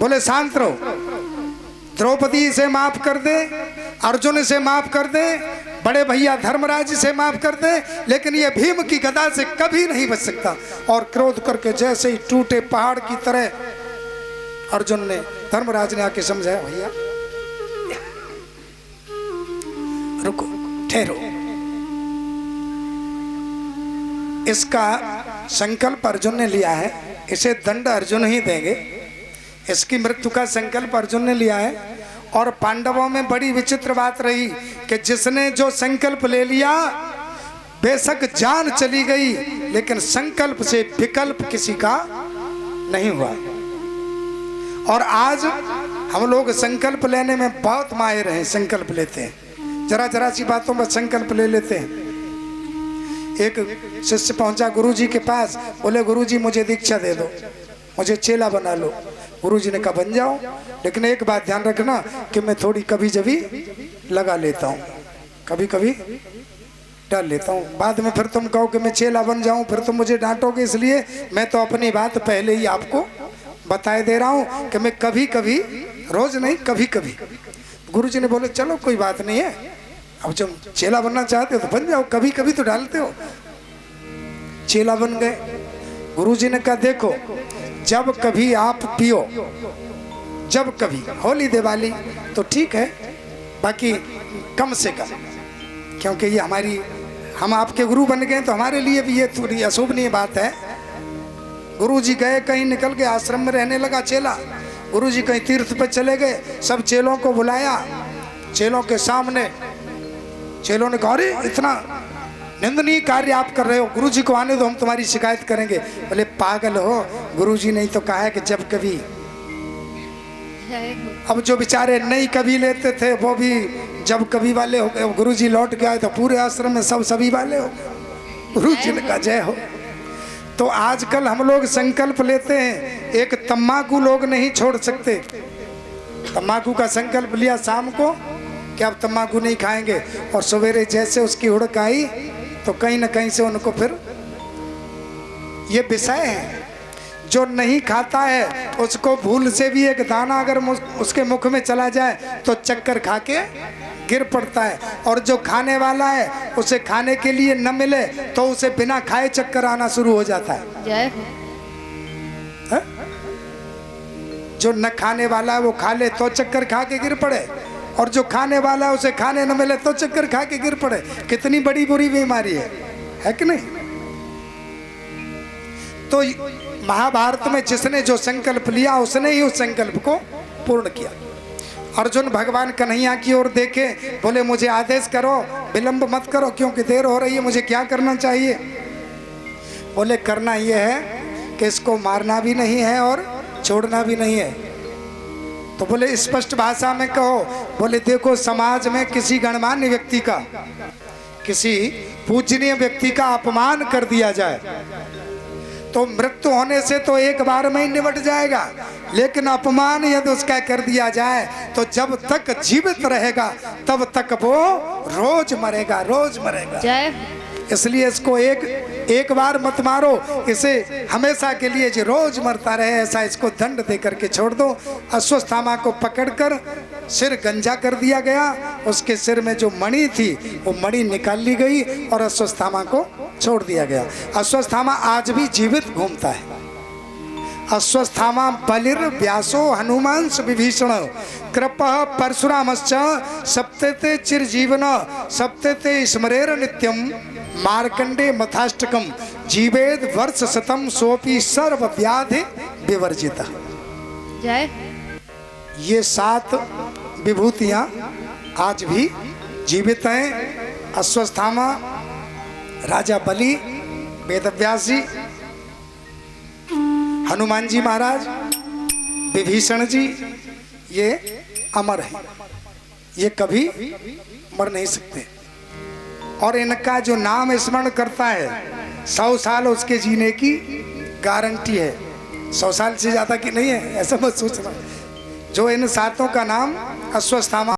बोले, शांत रहो, द्रौपदी इसे माफ कर दे, अर्जुन इसे माफ कर दे, बड़े भैया धर्मराज से माफ कर दे, लेकिन ये भीम की गदा से कभी नहीं बच सकता। और क्रोध करके जैसे ही टूटे पहाड़ की तरह अर्जुन ने, धर्मराज ने आके समझाया, भैया रुको, ठहरो, इसका संकल्प अर्जुन ने लिया है, इसे दंड अर्जुन ही देंगे, इसकी मृत्यु का संकल्प अर्जुन ने लिया है। और पांडवों में बड़ी विचित्र बात रही कि जिसने जो संकल्प ले लिया, बेशक जान चली गई, लेकिन संकल्प से विकल्प किसी का नहीं हुआ। और आज हम लोग संकल्प लेने में बहुत माहिर हैं, संकल्प लेते हैं, जरा जरा सी बातों में संकल्प ले लेते हैं। एक शिष्य पहुंचा गुरुजी के पास, बोले गुरुजी मुझे दीक्षा दे दो, मुझे चेला बना लो। गुरुजी ने कहा बन जाओ, लेकिन एक बात ध्यान रखना कि मैं थोड़ी कभी जभी लगा लेता हूँ, कभी कभी डाल लेता हूँ, बाद में फिर तुम कहो कि मैं चेला बन जाऊँ, फिर तुम मुझे डांटोगे, इसलिए मैं तो अपनी बात पहले ही आपको बताए दे रहा हूँ कि मैं कभी कभी, रोज नहीं, कभी कभी। गुरुजी ने बोले चलो कोई बात नहीं है, अब जब चेला बनना चाहते हो तो बन जाओ, कभी कभी तो डालते हो। चेला बन गए। गुरुजी ने कहा देखो, जब कभी आप पियो, जब कभी होली दिवाली तो ठीक है, बाकी कम से कम, क्योंकि ये हमारी, हम आपके गुरु बन गए तो हमारे लिए भी ये थोड़ी अशोभनीय बात है। गुरुजी गए कहीं, निकल के आश्रम में रहने लगा चेला। गुरुजी कहीं तीर्थ पर चले गए, सब चेलों को बुलाया, चेलों के सामने चेलों ने कहा अरे इतना निंदनीय कार्य आप कर रहे हो, गुरुजी को आने दो, हम तुम्हारी शिकायत करेंगे। बोले पागल हो, गुरुजी ने तो कहा है कि जब कभी। अब जो बेचारे नहीं कभी लेते थे वो भी जब कभी वाले हो गए। गुरुजी लौट के आए तो पूरे आश्रम में सब सभी वाले हो गए। गुरुजी ने कहा जय हो। तो आजकल हम लोग संकल्प लेते हैं, एक तम्बाकू लोग नहीं छोड़ सकते। तम्बाकू का संकल्प लिया शाम को कि अब तम्बाकू नहीं खाएंगे, और सवेरे जैसे उसकी हुड़क आई तो कहीं ना कहीं से उनको फिर ये विषय है। जो नहीं खाता है उसको भूल से भी एक दाना अगर उसके मुख में चला जाए तो चक्कर खा के गिर पड़ता है, और जो खाने वाला है उसे खाने के लिए न मिले तो उसे बिना खाए चक्कर आना शुरू हो जाता है। जो न खाने वाला है वो खा ले तो चक्कर खा के गिर पड़े, और जो खाने वाला है उसे खाने न मिले तो चक्कर खा के गिर पड़े। कितनी बड़ी बुरी बीमारी है कि नहीं? तो महाभारत में जिसने जो संकल्प लिया उसने ही उस संकल्प को पूर्ण किया। अर्जुन भगवान कन्हैया की ओर देखे, बोले मुझे आदेश करो, विलंब मत करो, क्योंकि देर हो रही है, मुझे क्या करना चाहिए? बोले करना यह है कि इसको मारना भी नहीं है और छोड़ना भी नहीं है। तो बोले स्पष्ट भाषा में कहो। बोले देखो, समाज में किसी गणमान्य व्यक्ति का, किसी पूजनीय व्यक्ति का अपमान कर दिया जाए तो मृत्यु होने से तो एक बार में ही निपट जाएगा, लेकिन अपमान यदि उसका कर दिया जाए तो जब तक जीवित रहेगा तब तक वो रोज मरेगा, रोज मरेगा। इसलिए इसको एक बार मत मारो, इसे हमेशा के लिए जो रोज मरता रहे ऐसा इसको दंड दे करके छोड़ दो। अश्वत्थामा को पकड़कर सिर गंजा कर दिया गया, उसके सिर में जो मणि थी वो मणि निकाल ली गई और अश्वत्थामा को छोड़ दिया गया। अश्वत्थामा आज भी जीवित घूमता है। अश्वत्थामा बलिर व्यासो हनुमान विभीषण कृपः परशुरामश्च सप्तते चिरजीवन सप्तते स्मरेर नित्यम मार्कंडे मथाष्टकम जीवेद वर्ष शतम सोपी सर्व व्याधि विवर्जिता। ये 7 विभूतियां आज भी जीवित हैं। अश्वत्थामा, राजा बलि, वेदव्यास जी, हनुमान जी महाराज, विभीषण जी, ये अमर हैं, ये कभी मर नहीं सकते। और इनका जो नाम स्मरण करता है 100 साल उसके जीने की गारंटी है। 100 साल से ज्यादा की नहीं है, ऐसा मत सोचना। जो इन 7 का नाम अश्वत्थामा